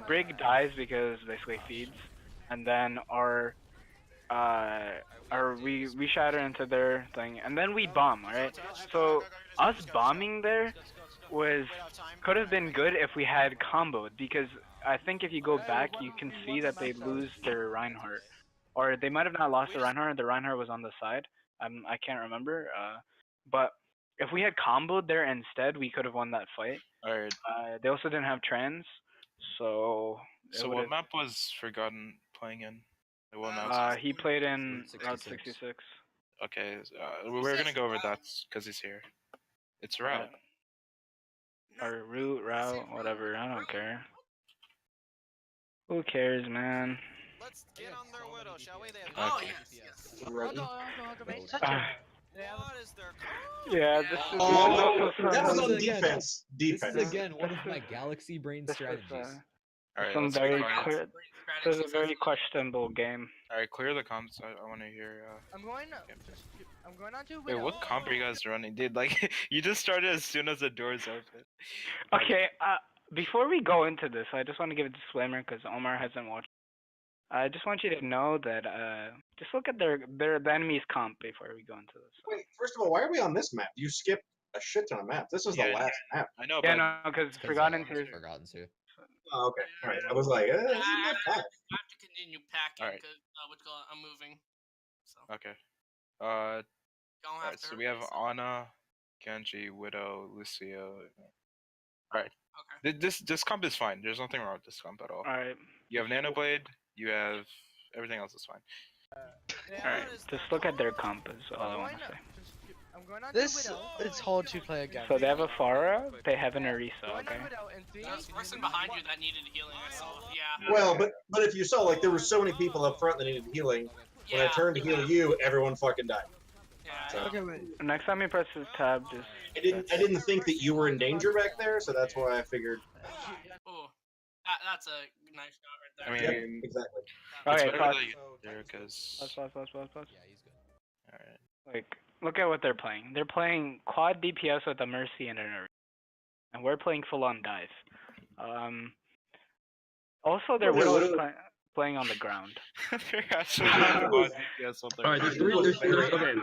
brig dies because basically feeds, and then we shatter into their thing, and then we bomb, alright? So us bombing there could have been good if we had comboed, because I think if you go back, you can see that they lose their Reinhardt. Or they might have not lost the Reinhardt was on the side. I can't remember. But if we had comboed there instead, we could have won that fight. Alright. They also didn't have trans, so... So what map was Forgotten playing in? What map? he played in Route 66. 66. Okay, we're gonna go over that because he's here. It's route. Or route, whatever, I don't care. Who cares, man? Let's get on their widow, shall we? They have Oh, Okay. yes. What is their Yeah, this is... Oh, that was on Again. defense. This Defense. is again one of my galaxy brain This is, strategies. Alright, some let's very go. clear... This is a very questionable game. Alright, clear the comps. I want to hear. I'm going on to Wait, what comp are you guys running, dude? Like, you just started as soon as the doors open. Okay, before we go into this, I just want to give a disclaimer because Omar hasn't watched. I just want you to know that just look at the enemy's comp before we go into this. Wait, first of all, why are we on this map? You skipped a shit ton of maps. This is the Yeah, last map. I know, Yeah, but no, because Forgotten to. Forgotten to. Oh, okay. All right. I was like, this is I map 5. have to continue packing Alright. because I'm moving. So okay. don't have Alright, to so hurry we have myself. Ana, Genji, Widow, Lucio. Alright. Okay. This comp is fine. There's nothing wrong with this comp at all. Alright, You have Nanoblade. You have everything else is fine. alright. Just look at their comp is all I want to say. This is hard to play again. So they have a Pharah, they have an Orisa, okay? There's a person behind you that needed healing. I saw. Yeah. Well, but if you saw, like, there were so many people up front that needed healing. When I turned to heal you, everyone fucking died. Yeah. Okay, wait. Next time you press this tab, just... I didn't think that you were in danger back there, so that's why I figured. Oh, that's a nice shot right I there. mean, Yep, exactly. it's Okay, better pause. that you there because. Pause. Yeah, he's good. Alright. Like, look at what they're playing. They're playing quad DPS with a Mercy and an Orisa. And we're playing full-on dive. Also, their Okay, Widow what is do- playing on the ground. They're actually doing VOD DPS while they're All right, there's three. Okay,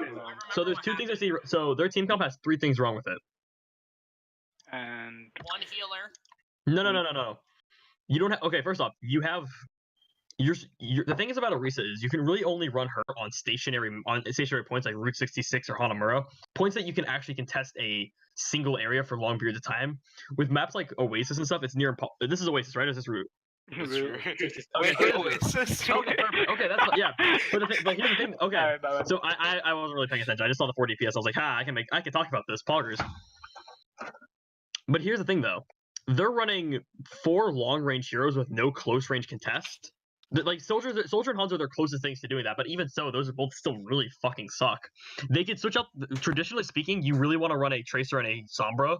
so there's two things I see. So their team comp has three things wrong with it. And One healer. No. You don't have. Okay, first off, you have. The thing is about Orisa is you can really only run her on stationary points like Route 66 or Hanamura, points that you can actually contest a single area for long periods of time. With maps like Oasis and stuff, it's near. This is Oasis, right? Or is this Route? Okay, Oasis. Okay, perfect. Okay, that's yeah. But here's the thing. Okay, so I wasn't really paying attention. I just saw the 4 DPS. I was like, I can talk about this. Poggers. But here's the thing, though. They're running 4 long-range heroes with no close-range contest. Like Soldier and Hanzo are their closest things to doing that, but even so, those are both still really fucking suck. They could switch up. Traditionally speaking, you really want to run a Tracer and a Sombra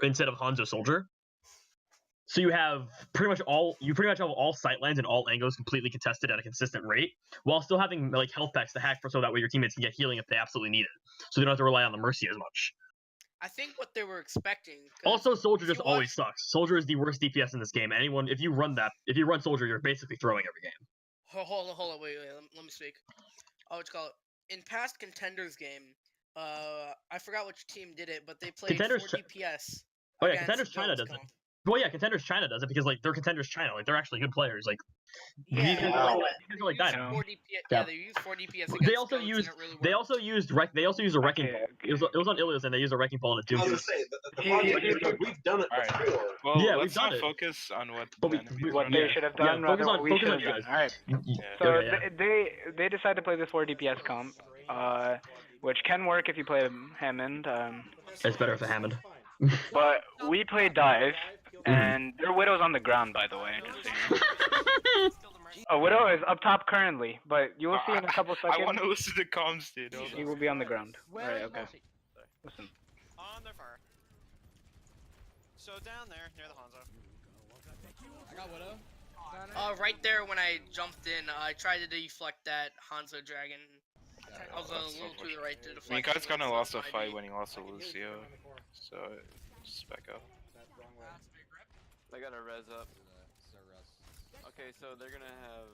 instead of Hanzo Soldier. So you have pretty much have all sightlines and all angles completely contested at a consistent rate, while still having like health packs to hack for so that way your teammates can get healing if they absolutely need it. So they don't have to rely on the Mercy as much. I think what they were expecting. Also, Soldier just always sucks. Soldier is the worst DPS in this game. If you run Soldier, you're basically throwing every game. Hold on, wait, let me speak. Oh, what you call it? In past Contenders game, I forgot which team did it, but they played 4 DPS. Oh yeah, Contenders China does it. Well, yeah, Contenders China does it because like they're Contenders China, like they're actually good players. Like these guys are like Dynamo. Yeah, they use 4 DPS. They also used a wrecking ball. It was on Ilios and they used a wrecking ball and a Doom. I was gonna say the problem is we've done it before. Well, yeah, let's we've done not it. focus on what they should have done. Focus on we should you have guys. done. All right. So they decided to play this 4 DPS comp, which can work if you play Hammond. It's better for Hammond. But we played Dive, and their Widow's on the ground, by the way. Just so you know. Widow is up top currently, but you will see in a couple seconds. I want to listen to comms, dude. He will be on the ground. Alright, okay. Listen. On their fire. So down there, near the Hanzo. I got Widow. Right there when I jumped in, I tried to deflect that Hanzo Dragon. I was a little to the right to deflect. I mean, you guys kind of lost a fight when you lost to Lucio, so just back up. They got a res up. Okay, so they're gonna have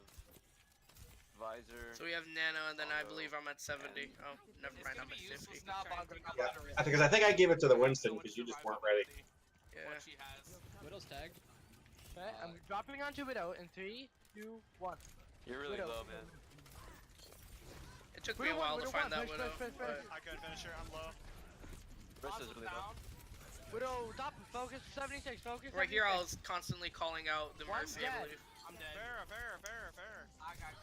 visor. So we have Nano, and then I believe I'm at 70. Oh, never mind, I'm at 50. Yeah, because I think I gave it to the Winston because you just weren't ready. Yeah. Widow's tagged. Okay, I'm dropping onto Widow in 3, 2, 1. You're really low, man. It took me a while to find that Widow. I couldn't finish her, I'm low. Versus really low. Widow, top, focus, 76, focus. Right here, I was constantly calling out the Mercy, I believe. I'm dead. Fair.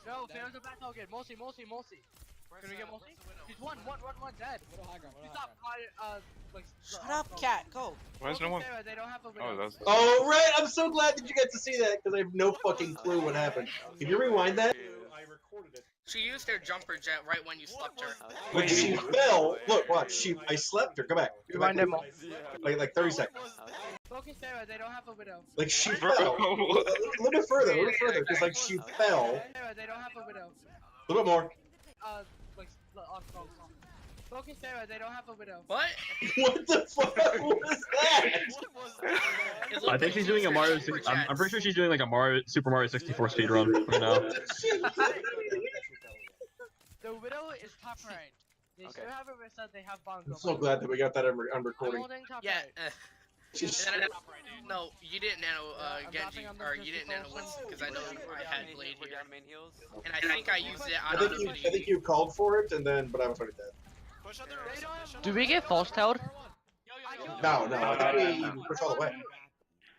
No, Fair's a back target. Mosi. Can we get Mosi? He's one dead. Stop. Shut up, cat. Go. Why is no one? They don't have a Widow. Oh, that's. Oh right, I'm so glad that you got to see that because I have no fucking clue what happened. Can you rewind that? I recorded it. She used her jumper jet right when you slept her. When she fell, look, watch. I slept her. Go back. Rewind them all. Like 30 seconds. Focus Sarah, they don't have a Widow. Like she fell. A little bit further, because like she fell. Sarah, they don't have a Widow. A little bit more. Focus Sarah, they don't have a Widow. What? What the fuck was that? I think she's doing a Mario. I'm pretty sure she's doing like a Super Mario 64 speedrun right now. The Widow is top right. They still have Orisa, they have Bongo. I'm so glad that we got that on recording. Yeah. She's No, you didn't nano Genji, or you didn't nano Winston, because I know I had Blade here. And I think I used it on I think you called for it, but I was already dead. Do we get false tailed? No, I think we pushed all the way.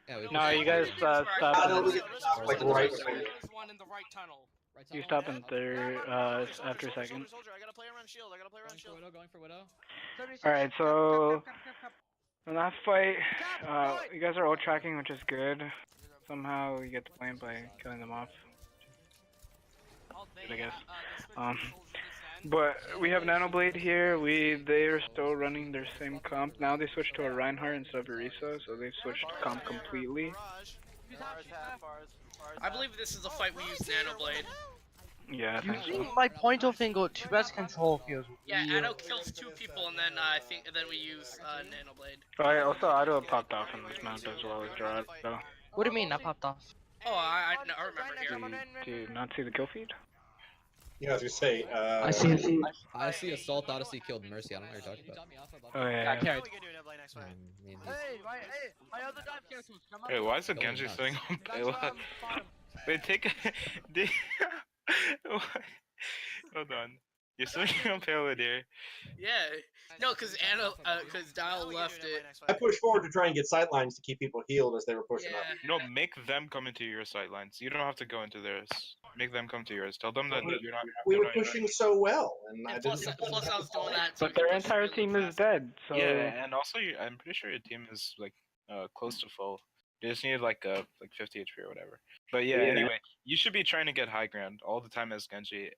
Yeah, No, you guys stop. Like right. You stop in third after a second. Going for Widow. Alright, so in that fight, you guys are all tracking, which is good. Somehow we get the point by killing them off. Good, I guess. But we have Nanoblade here. They are still running their same comp. Now they switched to a Reinhardt instead of Orisa, so they've switched comp completely. I believe this is the fight we use Nanoblade. Yeah, I think so. Using my point of finger to best control feels Yeah, weird. Ado kills 2 people, and then then we use Nanoblade. Alright, also Ado popped off in this map as well as Gerard, so. What do you mean I popped off? Oh, I remember here. Do you not see the kill feed? Yeah, I was gonna say. I see. I see Assault Odyssey killed Mercy. I don't know what you're talking about. Oh I yeah. carried. We can do Nebula next fight. I mean, Hey, my other dive cancels. Come on. Wait, why is the Going Genji nuts. sitting on That's payload? bottom. Wait, take. Did... Hold on. You're sitting on payload here. Yeah. No, because Dial left it. I pushed forward to try and get sightlines to keep people healed as they were pushing up. Yeah. No, make them come into your sight lines. You don't have to go into theirs. Make them come to yours. Tell them that you're not. We they're were not- pushing so well, and I And didn't. plus I was doing that. But their entire team is dead, so Yeah, and also I'm pretty sure your team is like close to full. You just need like 50 HP or whatever. But yeah, Yeah. anyway, you should be trying to get high ground all the time as Genji.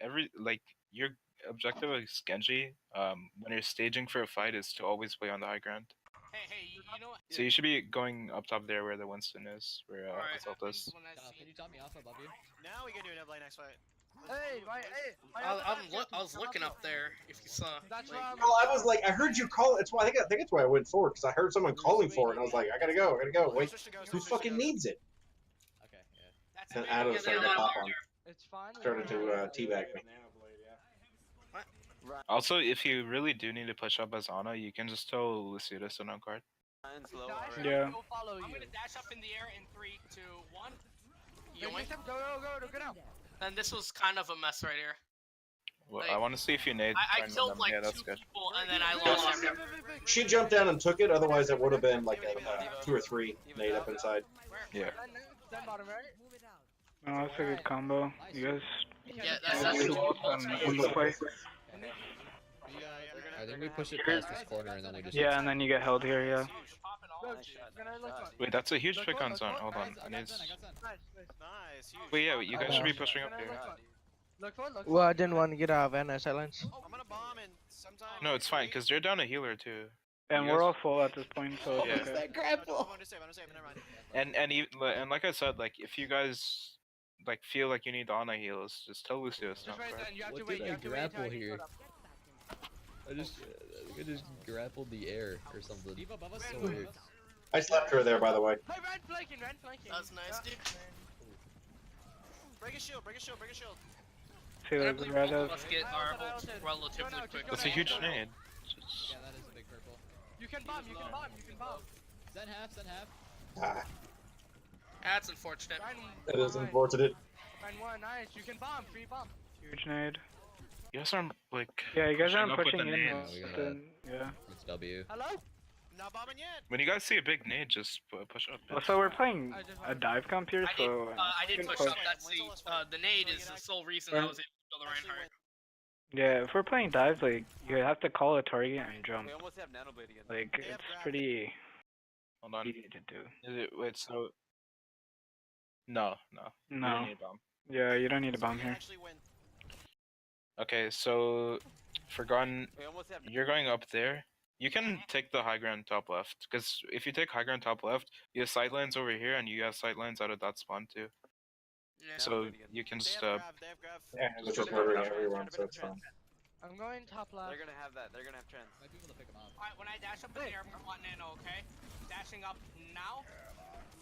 Your objective as Genji, when you're staging for a fight, is to always play on the high ground. Hey, you know what? So you should be going up top there where the Winston is, where Assault is. Can you top me off above you? Now we can do Nebula next fight. Hey, my other dive cancels. I was looking up there. If you saw. That's like- Well, I was like, I heard you call. It's why I think that's why I went forward because I heard someone calling for it, and I was like, I gotta go. Wait, who fucking needs it? Okay, yeah. And Adam started to pop on, It's fine. started to teabag me. Also, if you really do need to push up as Ana, you can just tell Lucio to sit on card. Yeah. Go follow you. I'm gonna dash up in the air in 3, 2, 1. Go, go now. And this was kind of a mess right here. Well, Like, I want to see if you nade. I try and killed them. like Yeah, that's 2 good. people and then I lost everything. She jumped down and took it. Otherwise, it would have been like 2 or 3 nade up inside. Yeah. Then bottom right. Oh, that's a good combo. You guys Yeah, that's on the play. I think we push it past this corner and then we just. Yeah, and then you get held here. Yeah. Wait, that's a huge pick on zone. Hold on, I need. Nice, Nice, huge. Wait, yeah, you guys should be pushing up here. Look for. Well, I didn't want to get out of Anna silence. I'm gonna bomb and sometime. No, it's fine, because you're down a healer too. And You we're guys- all full at this point, so Yeah. it's okay. I'm gonna save, never mind. And like I said, like if you guys like feel like you need Ana heals, just tell Lucio it's Just not right fair. then. You have What to wait. did You I have to wait until I grapple get here? caught up. I think I just grappled the air or something. So weird. I slapped her there, by the way. Hey, red flanking. That's nice, dude. Break a shield, break a shield, break a shield. See, I like, believe right both up. of us get our ults relatively quick. That's a huge nade. Just- Yeah, that is a big purple. You can bomb. You can bomb. You can bomb. Send half, send half. Ah, That's unfortunate. that is unfortunate. Line 1, nice. You can bomb. Free bomb. Huge nade. You guys aren't like. Yeah, you guys pushing aren't up with pushing the in. nades. We With gotta- the, yeah. It's W. Hello? Not bombing yet. When you guys see a big nade, just push up. Also, we're playing a dive comp here, so I did you can push up. That's the nade is the sole reason I was able to kill the Reinhardt. Yeah, if we're playing dive, like you have to call a target and jump. We almost have Nanoblade again. Like They have it's graph. pretty Hold on. easy to do. Is it? Wait, so. No. You No. don't need a bomb. Yeah, you don't need a bomb We here. actually win. Okay, so Forgotten, We almost have. you're going up there. You can take the high ground top left, because if you take high ground top left, you have sightlines over here, and you have sightlines out of that spawn too. Yeah. So you can They just have grab, they have grab. Yeah, it was just murdering everyone, so it's fine. I'm going top left. They're gonna have that. They're gonna have trends. Might be able to pick him up. Alright, when I dash up in the air, I want nano, okay? Dashing up now.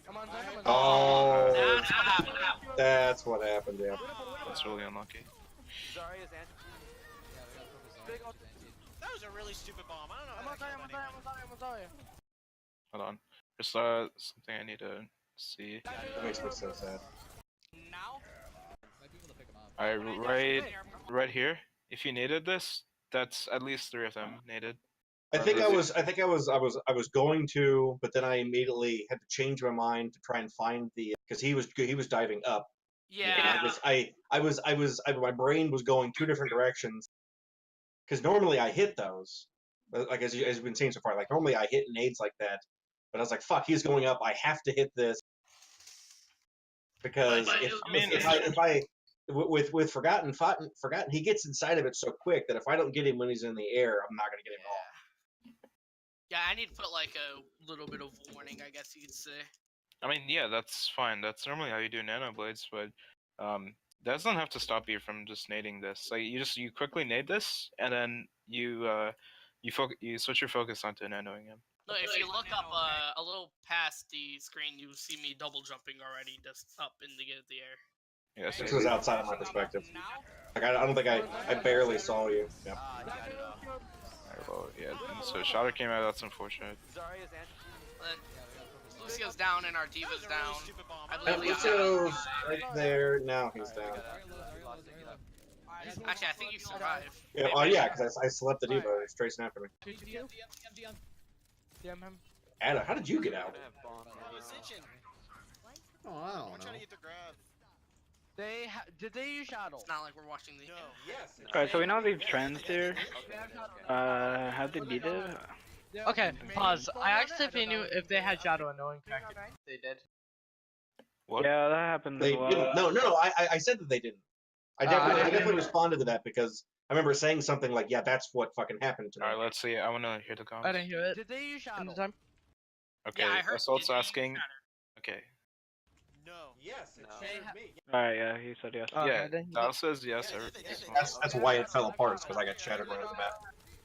Come on, Zone. Oh, That's what happened. that's what happened. Yeah. That's really unlucky. Zarya's anti. Yeah, we got purple Big zone. ult. That was a really stupid bomb. I don't know I'm how on that Zarya, killed I'm on Zarya, I'm on Zarya, I'm on Zarya. Hold on. There's something I need to see. That makes me so sad. Now. Might be able to pick him up. Alright, right here. If you needed this, that's at least 3 of them needed. I think I was going to, but then I immediately had to change my mind to try and find the because he was diving up. Yeah. My brain was going 2 different directions. Because normally I hit those, like as you've been seeing so far. Like normally I hit nades like that, but I was like, "Fuck, he's going up. I have to hit this." Because with Forgotten, he gets inside of it so quick that if I don't get him when he's in the air, I'm not gonna get him at all. Yeah, I need to put like a little bit of warning, I guess you could say. I mean, yeah, that's fine. That's normally how you do nano blades, but that doesn't have to stop you from just nading this. Like you quickly nade this, and then you switch your focus onto nanoing him. No, if you look up a little past the screen, you see me double jumping already, just up in the air. Yeah, This was outside of my perspective. Like I don't think I barely saw you. Yep. Alright, well, yeah. And so Shatter came out. That's unfortunate. Zarya's anti. Lucio's down and our Diva's down. I And believe we got Lucio's right there. Now he's down. Actually, I think you survived. Yeah, oh yeah, because I slept the Diva. It's tracing after me. DM him. Ada, how did you get out? Oh, I don't We're trying to know. get the grab. Did they use shadow? It's not like we're watching the. Yes. Alright, so we know they've trends here. How'd they beat it? Okay, pause. I asked if they knew if they had shadow and no one connected. They did. What? Yeah, that happened They as well. didn't. No. I said that they didn't. I definitely responded to that because I remember saying something like, "Yeah, that's what fucking happened to me." Alright, let's see. I want to hear the comments. I didn't hear it. Did they use shadow? Okay, Yeah, I heard. Assault's asking. Okay. No. Yes, it shared me. Alright, yeah, he said yes. Yeah, Dal says yes. That's why it fell apart, because I got shattered right off the bat.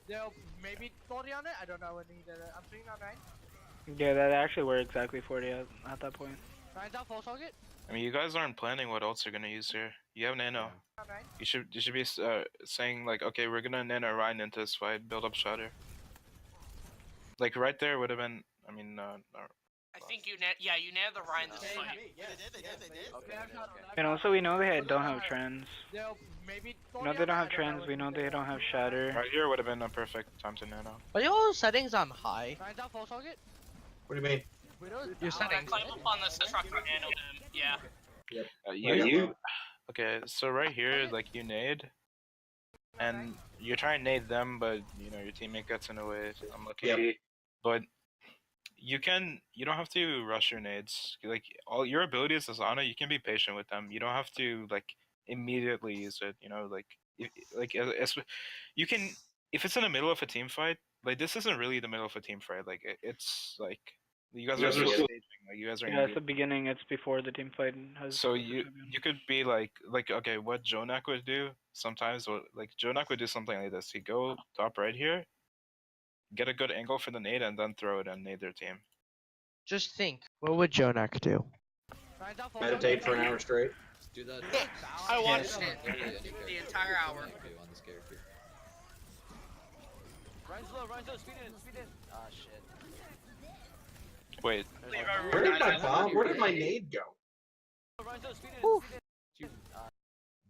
They'll maybe 40 on it. I don't know when he did it. I'm swinging on 9. Yeah, that actually were exactly 40 at that point. 9's out full socket. I mean, you guys aren't planning what else you're gonna use here. You have Nano. You should be saying like, okay, we're gonna Nano Ryan into this fight, build up Shatter. Like right there would have been. I mean, I think you nailed the Ryan this fight. They did. Okay. And also, we know they don't have trends. They'll maybe. We know they don't have trends. We know they don't have shatter. right here would have been a perfect time to Nano. Are your settings on high? 9's out full socket. What do you mean? Your settings. Climb up on this truck and nano him. Yeah. Okay, so right here, like you nade, and you're trying to nade them, but you know your teammate gets in the way. I'm lucky. Yep. But you don't have to rush your nades. Like all your abilities as Ana, you can be patient with them. You don't have to like immediately use it. You know, you can if it's in the middle of a team fight. Like this isn't really the middle of a team fight. Like it's like you guys are staging. Like you guys are. Yeah, it's the beginning. It's before the team fight has. So you could be like okay, what Jonak would do sometimes, like Jonak would do something like this. He'd go top right here, get a good angle for the nade, and then throw it and nade their team. Just think, what would Jonak do? Meditate for an hour straight. Just do that. I watched Yeah. it the entire hour. On this character. Ryan's low, speed in. Ah, shit. Wait, Where did my bomb? Where did my nade go? Ryan's low, speed in. You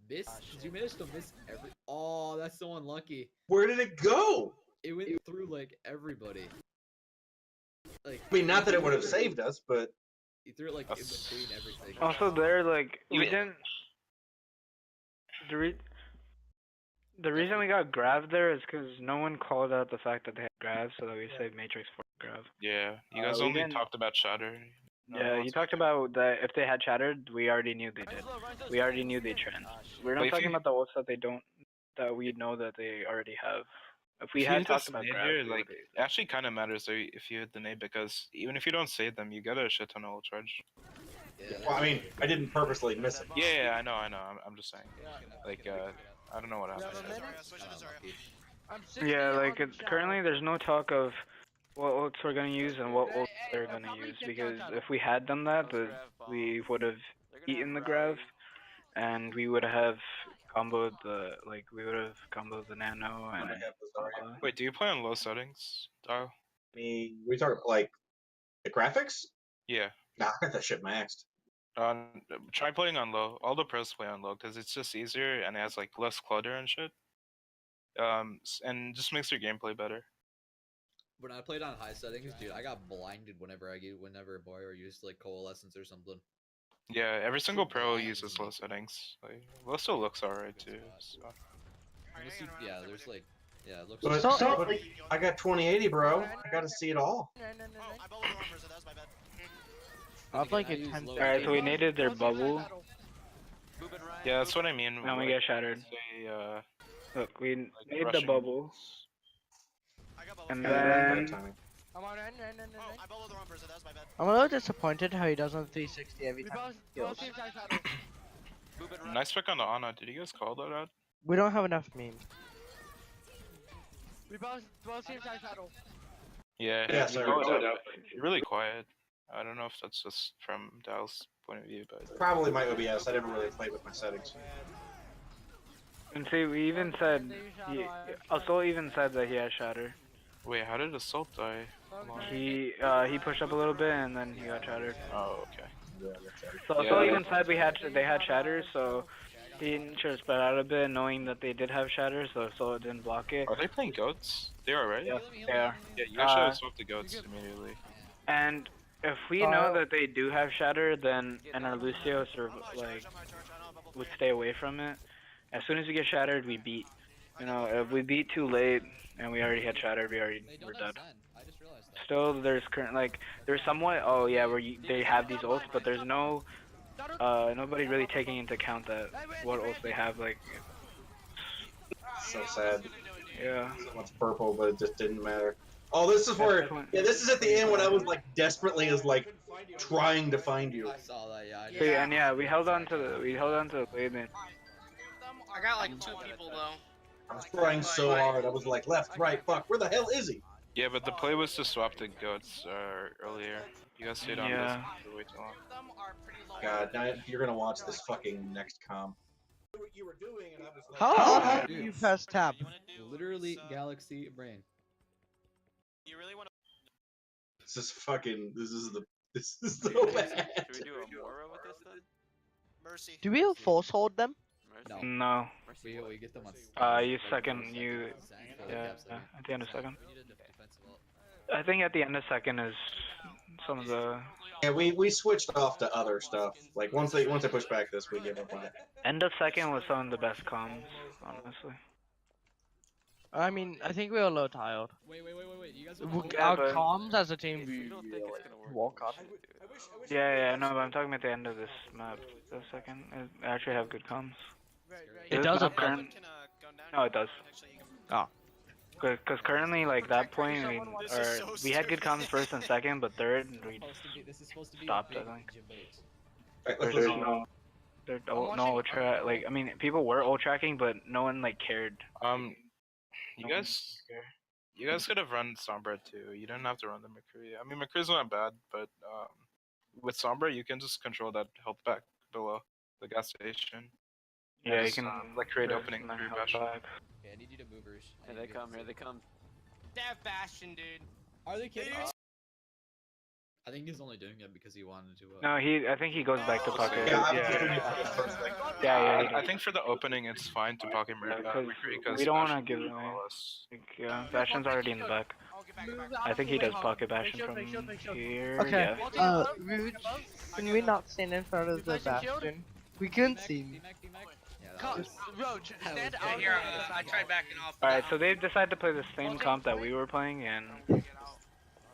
miss? Did you manage to miss every? Oh, that's so unlucky. Where did it go? It went through like everybody. Like. I mean, not that it would have saved us, but He threw it like in between everything. Also, they're like we didn't. The reason we got grav there is because no one called out the fact that they had grav, so that we saved Matrix for grav. yeah, you guys we only didn't- talked about Shatter. Yeah, you talked about that if they had shattered, we already knew they did. We already knew they trend. We're But not if talking you- about the ults that we know that they already have. If we If you had hit talked this about nade grav, here, we like would've- it actually kind of matters if you hit the nade, because even if you don't save them, you get a shit ton of ult charge. Yeah, well, I mean, I didn't purposely miss it. Yeah, I know. I'm just saying. Like, I don't know what happened. yeah, like currently there's no talk of what ults we're gonna use and what ults they're gonna use, because if we had done that, we would have eaten the grav, and we would have comboed the nano and. Wait, do you play on low settings, Dial? We talking like the graphics? Yeah. Nah, I got that shit maxed. Try playing on low. All the pros play on low because it's just easier and it has like less clutter and shit. And just makes your gameplay better. When I played on high settings, dude, I got blinded whenever Boyer used like coalescence or something. Yeah, every single pro uses low settings. Like, low still looks alright too. So. Yeah, there's like, yeah, it looks. But, but I got 2080, bro. I gotta see it all. I'll like it 10. Alright, so we needed their bubble. Yeah, that's what I mean. Now we get shattered. Say, Look, we like need the rushing. bubble. And Yeah, then. bad timing. I'm a little disappointed how he doesn't 360 every time. he kills. Nice pick on the Ana. Did you guys call that out? We don't have enough memes. Yeah. Yeah, sorry. You're really quiet. I don't know if that's just from Dal's point of view, but Probably my OBS. I never really played with my settings. And see, we even said Assault even said that he has shatter. wait, how did Assault die? Come on. He pushed up a little bit and then he got shattered. Oh, okay. So Assault even said they had shatter, so he should have spread out a bit, knowing that they did have shatter, so Assault didn't block it. Are they playing goats? They are, right? Yeah, they are. Yeah, you guys should have swapped the goats immediately. And if we know that they do have shatter, then and our Lucio would stay away from it. As soon as we get shattered, we beat. You know, if we beat too late and we already had shattered, we're dead. Still, there's there's somewhat where they have these ults, but there's nobody really taking into account that what ults they have. Like, So sad. yeah. So much purple, but it just didn't matter. Oh, this is where. Yeah, this is at the end when I was like desperately trying to find you. I saw that. Yeah. I See, and yeah, we held on to the blade man. I got like 2 people though. I was trying so hard. I was like, left, right, fuck. Where the hell is he? Yeah, but the play was to swap the goats earlier. You guys stayed on this for way too long. God, now you're gonna watch this fucking next comp. How often do you press tab? Literally Galaxy Brain. You really want to? This is fucking. This is so bad. Should we do a Mora with this then? Mercy. Do we force hold them? Mercy? No. We get them on. You second. Yeah, at the end of second. We need a defensive ult. I think at the end of second is some of the Yeah, we switched off to other stuff. Like once they push back this, we give up on it. end of second was some of the best comms, honestly. I mean, I think we were a little tired. Wait. You guys Our but- comms as a team, If you don't think it's gonna work, walk then up. we should do it. Yeah, no, but I'm talking about the end of this map. The second, it actually have good comms. It This doesn't. map current- No, it does. Oh. Because currently, like that point, we had good comms first and second, but third we stopped. I think. Right, There's no ult track. Like, I mean, people were ult tracking, but no one cared. You guys could have run Sombra too. You didn't have to run the McCree. I mean, McCree's not bad, but with Sombra you can just control that health back below the gas station. Yeah, you just, can create opening through Bastion. Okay, I need you to movers. Here they come, here they come. They have Bastion, dude. Are they kidding? I think he's only doing it because he wanted to. No, I think he goes back to pocket. Yeah, Yeah. I think for the opening it's fine to pocket McCree because we don't want to Bastion give can away. follow us. Bastion's already in the back. I think he does pocket Bastion from here. Okay. Yeah. Rude, can we not stand in front of the bastion? We couldn't see me. Roach, stand Yeah, out. here, I tried backing off. Alright, so they've decided to play the same comp that we were playing, and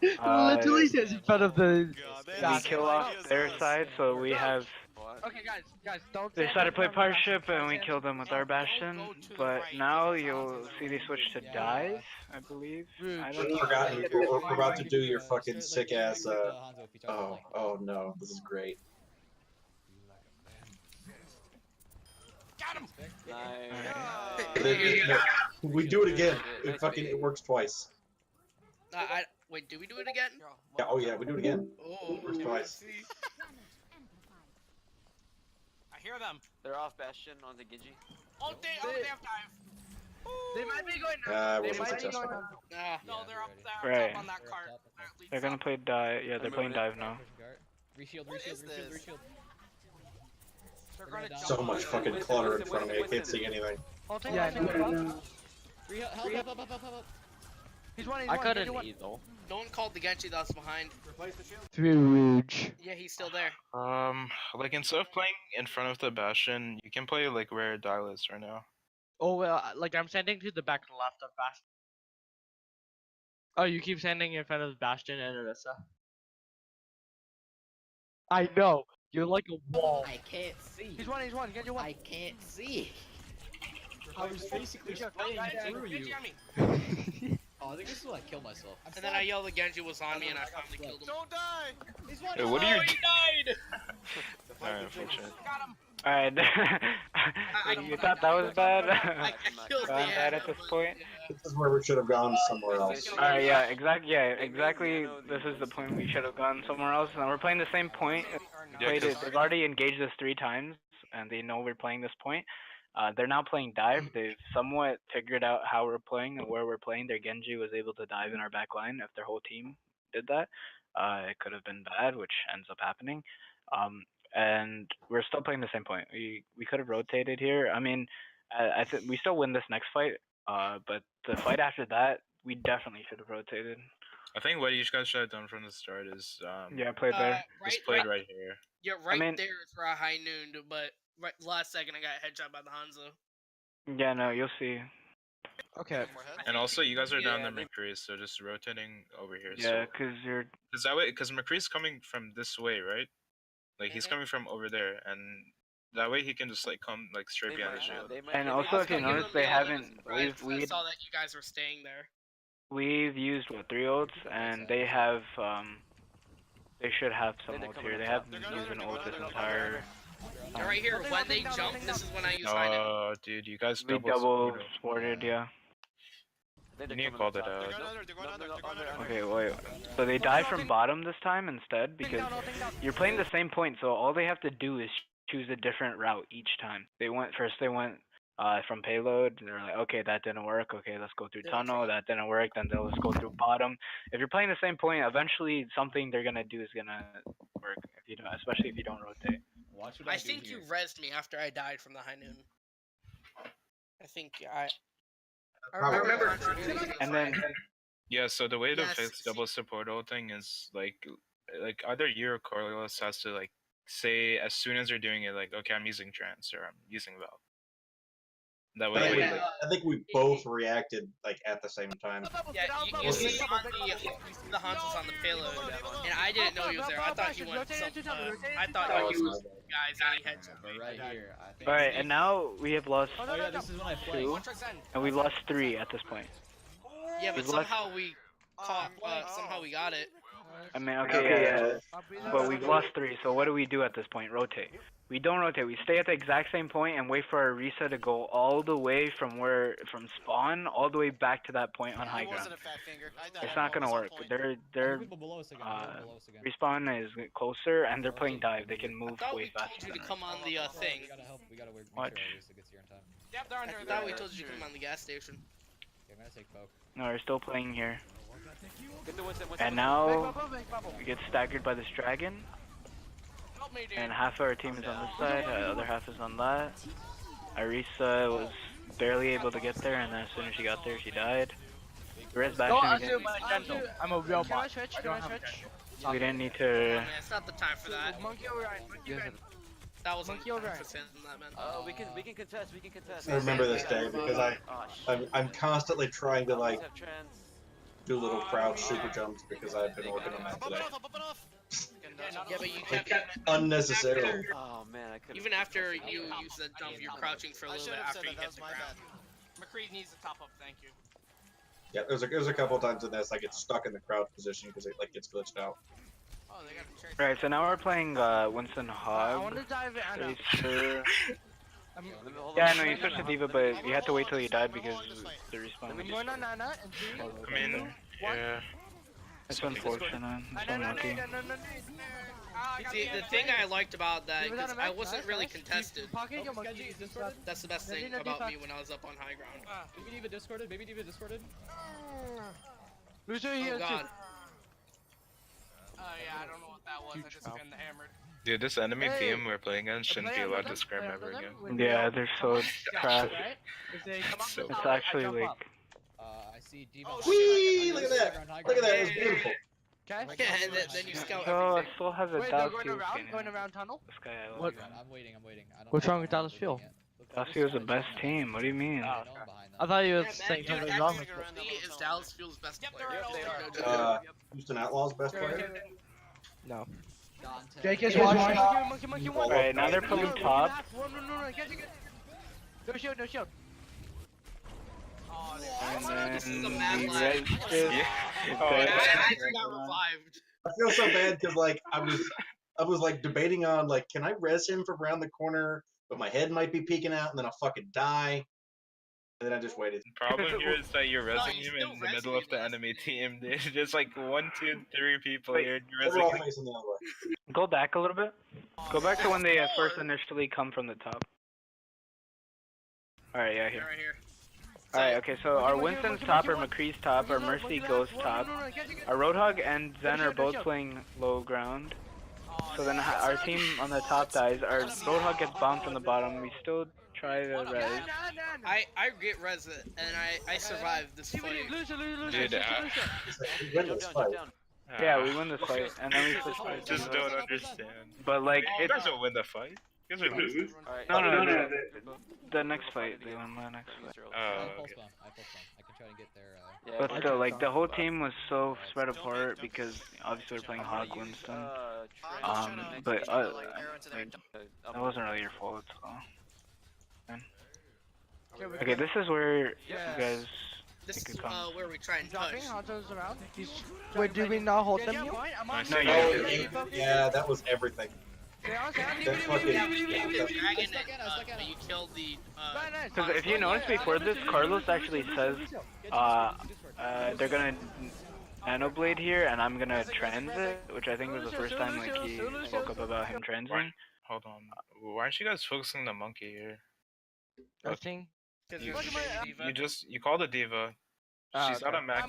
Literally stands in front of the. we kill off their side, so we have. Okay, guys, don't. They decided to play partnership, and we killed them with our Bastion. But now you'll see they switch to dive, I believe. I don't know. We're about to do your fucking sick ass. Oh no, this is great. Got him. Nice. We do it again. It works twice. Wait, do we do it again? Yeah, oh yeah, we do it again. Oh, It works twice. I hear them. They're off Bastion on the Genji. Oh, they have dive. They might be going. It They wasn't might be successful. going. No, they're up there Right. top on that cart. They're gonna play dive. Yeah, they're playing dive now. Reshield. They're gonna jump So on much it. fucking clutter in front of me. I can't see anything. Yeah, Help. He's one. I couldn't either. no one called the Genji that's behind. Rude. Yeah, he's still there. Like instead of playing in front of the Bastion, you can play like where Dial is right now. Oh well, like I'm standing to the back left of Bastion. Oh, you keep standing in front of Bastion and Arissa. I know. You're like a wall. I can't see. He's one. Get you one. I can't see. I was basically Genji, spraying through Genji you. on me. Oh, I think this is when I kill myself. And then I yelled the Genji was on me and I finally killed him. Don't die. He's one. Hey, what are you? He died. Alright, unfortunate. Got him. Alright. You thought that was bad? I killed the Gone bad Ana, at this but, point? yeah. This is where we should have gone somewhere else. Alright, yeah, exactly. This is the point we should have gone somewhere else. Now we're playing the same point. They've already engaged us 3 times, and they know we're playing this point. They're now playing dive. They've somewhat figured out how we're playing and where we're playing. Their Genji was able to dive in our back line. If their whole team did that, it could have been bad, which ends up happening. And we're still playing the same point. We could have rotated here. I mean, I think we still win this next fight. But the fight after that, we definitely should have rotated. I think what you guys should have done from the start is Yeah, played there. just played right here. Yeah, right there is where I high nooned, but right last second I got headshot by the Hanzo. Yeah, no, you'll see. Okay. And also, you guys are down the McCree, so just rotating over here. Yeah, cause you're. Cause that way, cause McCree's coming from this way, right? Like he's coming from over there, and that way he can just like come like straight behind the shield. And also, if you notice, they haven't. I saw that you guys were staying there. We've used what 3 ults, and they have. They should have some ults here. They haven't used an ult this entire. They're right here. When they jump, this is when I use high noon. Oh, dude, you guys We double sported, yeah. You need to call that out. Okay, wait. So they die from bottom this time instead because you're playing the same point. So all they have to do is choose a different route each time. They went from payload. They're like, okay, that didn't work. Okay, let's go through tunnel. That didn't work. Then they'll just go through bottom. If you're playing the same point, eventually something they're gonna do is gonna work. If you don't, especially if you don't rotate. I think you rezzed me after I died from the high noon. I think I remember. And then. Yeah, so the way to Yes, fix double support ulting is like either you or Corliss has to like say as soon as they're doing it, like, okay, I'm using trance or I'm using Valve. That way. I think we both reacted like at the same time. Yeah, you see the Hanzo's on the payload, and I didn't know he was there. I thought he went I thought he was guys and he headshot. Right here. I think. Alright, and now we have lost Oh yeah, this is when I play. 2, and we lost 3 at this point. Yeah, but somehow we caught. Somehow we got it. I mean, okay, yeah. But we've lost 3, so what do we do at this point? Rotate. We don't rotate. We stay at the exact same point and wait for our reset to go all the way from spawn all the way back to that point on high ground. It's not gonna work. Their respawn is closer and they're playing dive. They can move way faster. I thought we told you to come on the thing. Watch. Yep, they're under. I thought we told you to come on the gas station. Okay, I'm gonna take poke. No, we're still playing here. And now we get staggered by this dragon. And half of our team is on this side, the other half is on that. Arisa was barely able to get there, and then as soon as she got there, she died. Res bashing again. I'm a real bot. I don't have We didn't need Oh, to. man, it's not the time for that. That was like that, man. Oh, we can contest. We can contest. I remember this day because I'm constantly trying to like do little crouch super jumps because I've been working on that today. Yeah, but you kept Unnecessarily. Oh man, I could. even after you use the jump, you're crouching for a little bit after you hit the ground. McCree needs to top up, thank you. Yeah, there's a couple times in this I get stuck in the crouch position because it like gets glitched out. Oh, they got a chase. Right, so now we're playing Winston I Hog. want to dive in. Yeah, no, you switched to Diva, but you had to wait till you died because the respawn. I'm going on Nana and 3. I mean, yeah. It's unfortunate. It's unlucky. The thing I liked about that is I wasn't really contested. That's the best thing about me when I was up on high ground. Baby Diva discorded. Baby Diva discorded. Lucio Oh here god. too. Yeah, I don't know what that was. I just got hammered. Dude, this enemy Hey, team we're playing against shouldn't be allowed to scrim ever again. Yeah, they're so trash. So It's actually like. I see Diva. Whee! Look at that! Look at that! It was beautiful. Okay. Yeah, and then you scout So I everything. still have a Wait, they're Dallas going around tunnel? This guy I What? like. I'm waiting. I don't What's know wrong with if I'm Dallas looking Fuel? at- Dallas was the best team. What do you mean? I know I'm behind them. I thought you were Yeah, saying man, something dude, wrong actually, with it. is Dallas Fuel's best player. They are. Houston Outlaws best player. No. Dante. Jake is watching. Monkey, Alright, now they're pulling top. No, get. No shield, no shield. And This is a then mad we lag. rested. I actually got revived. I feel so bad because like I was like debating on like can I res him from around the corner but my head might be peeking out, and then I'll fucking die. And then I just waited. The problem here is that you're No, resing you him still in the resing middle of me the last enemy game. team, dude. There's like 1, 2, 3 people Wait, here. And They you're were all resing him. facing the other way. Go back a little bit. Go back to when they first Four. initially come from the top. Alright, yeah, Yeah, here. right here. Alright, okay, so our Winston's top, our McCree's top, our Mercy Ghost top. Our Roadhog and Zen are both playing low ground. So then our team on the top dies. Our Roadhog gets bounced on the bottom. We still try to res. I get res it, and I survived this fight. Dude, We win this fight. Yeah, we win this fight, and then we switch I to just Diva. don't understand. But like, You it's guys don't win the fight. You guys are losing. Alright. no, the next fight. They won the next fight. Oh, okay. I can try to get there. Yeah, But like- still, like the whole team was so spread apart because obviously we're playing Hog Winston. But that wasn't really your fault. So. Okay, this is where you guys. This It is could come. where we try and touch. Dropping Hanzo's around. Wait, do we not hold them here? Nice. No, you Oh, did. yeah, that was everything. That fucking. Yeah, we that- killed the dragon and you killed the. Because if you notice before this, Carlos actually says, they're gonna nanoblade here, and I'm gonna transit, which I think was the first time like he spoke up about him transiting. Hold on. Why aren't you guys focusing on the monkey here? Nothing. You called a diva. She's okay. not a mech.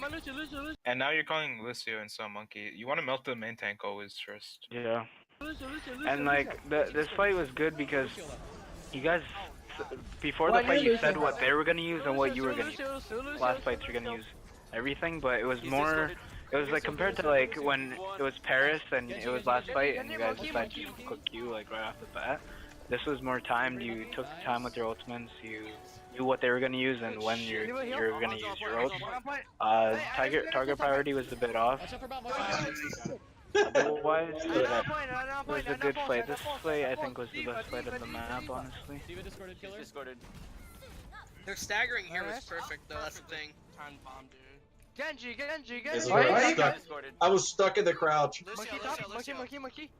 And now you're calling Lucio and some monkey. You want to melt the main tank always first. Yeah. And like this fight was good because you guys before the fight you said what they were gonna use and what you were gonna use. Last fights you're gonna use everything, but it was more. It was like compared to like when it was Paris and it was last fight and you guys decided to cook you like right off the bat. This was more timed. You took the time with your ultimates. You knew what they were gonna use and when you're gonna use your ult. Target priority was a bit off. Otherwise, it was a good fight. This fight I think was the best fight of the map, honestly. Discorded. Their staggering here was perfect though. That's the thing. Time bomb, dude. Genji. This is where I was stuck in the crouch. Monkey.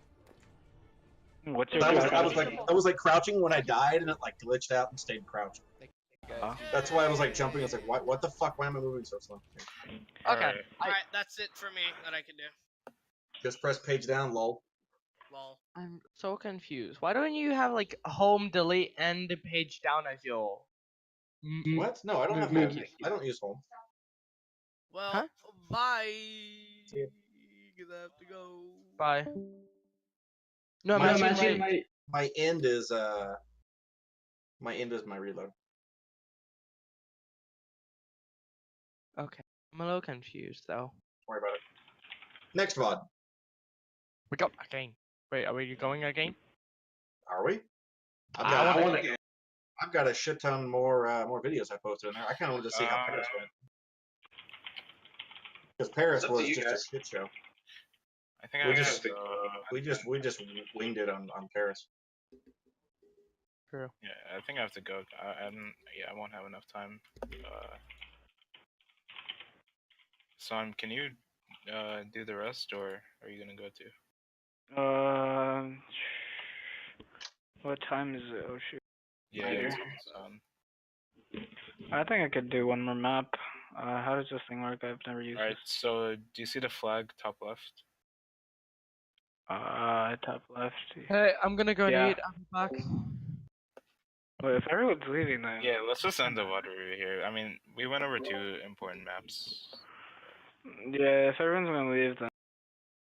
What's your I was like crouching when I died, and it like glitched out and stayed crouched. That's why I was like jumping. I was like, what the fuck? Why am I moving so slow? Okay. Alright, that's it for me that I can do. Just press page down, lol. Lol. I'm so confused. Why don't you have like home, delete, and the page down as your? What? No, I don't have home. I don't use home. Well, bye. Gonna have to go. Bye. No, I'm asking my end is my end is my reload. Okay, I'm a little confused though. Don't worry about it. Next VOD. We got again. Wait, are we going again? Are we? I I've got a shit ton more videos I posted in there. I kind of wanted to see how Paris went. Because Paris was just a shit show. I think We just winged it on Paris. True. Yeah, I think I have to go. I won't have enough time. Son, can you do the rest, or are you gonna go too? What time is it? Oh shoot. Yeah. Later. I think I could do one more map. How does this thing work? I've never used Alright, it. so do you see the flag top left? Top left. Hey, I'm gonna go Yeah. eat. I'll be back. Well, if everyone's leaving, then. Yeah, let's just end the VOD review here. I mean, we went over 2 important maps. Yeah, if everyone's gonna leave, then.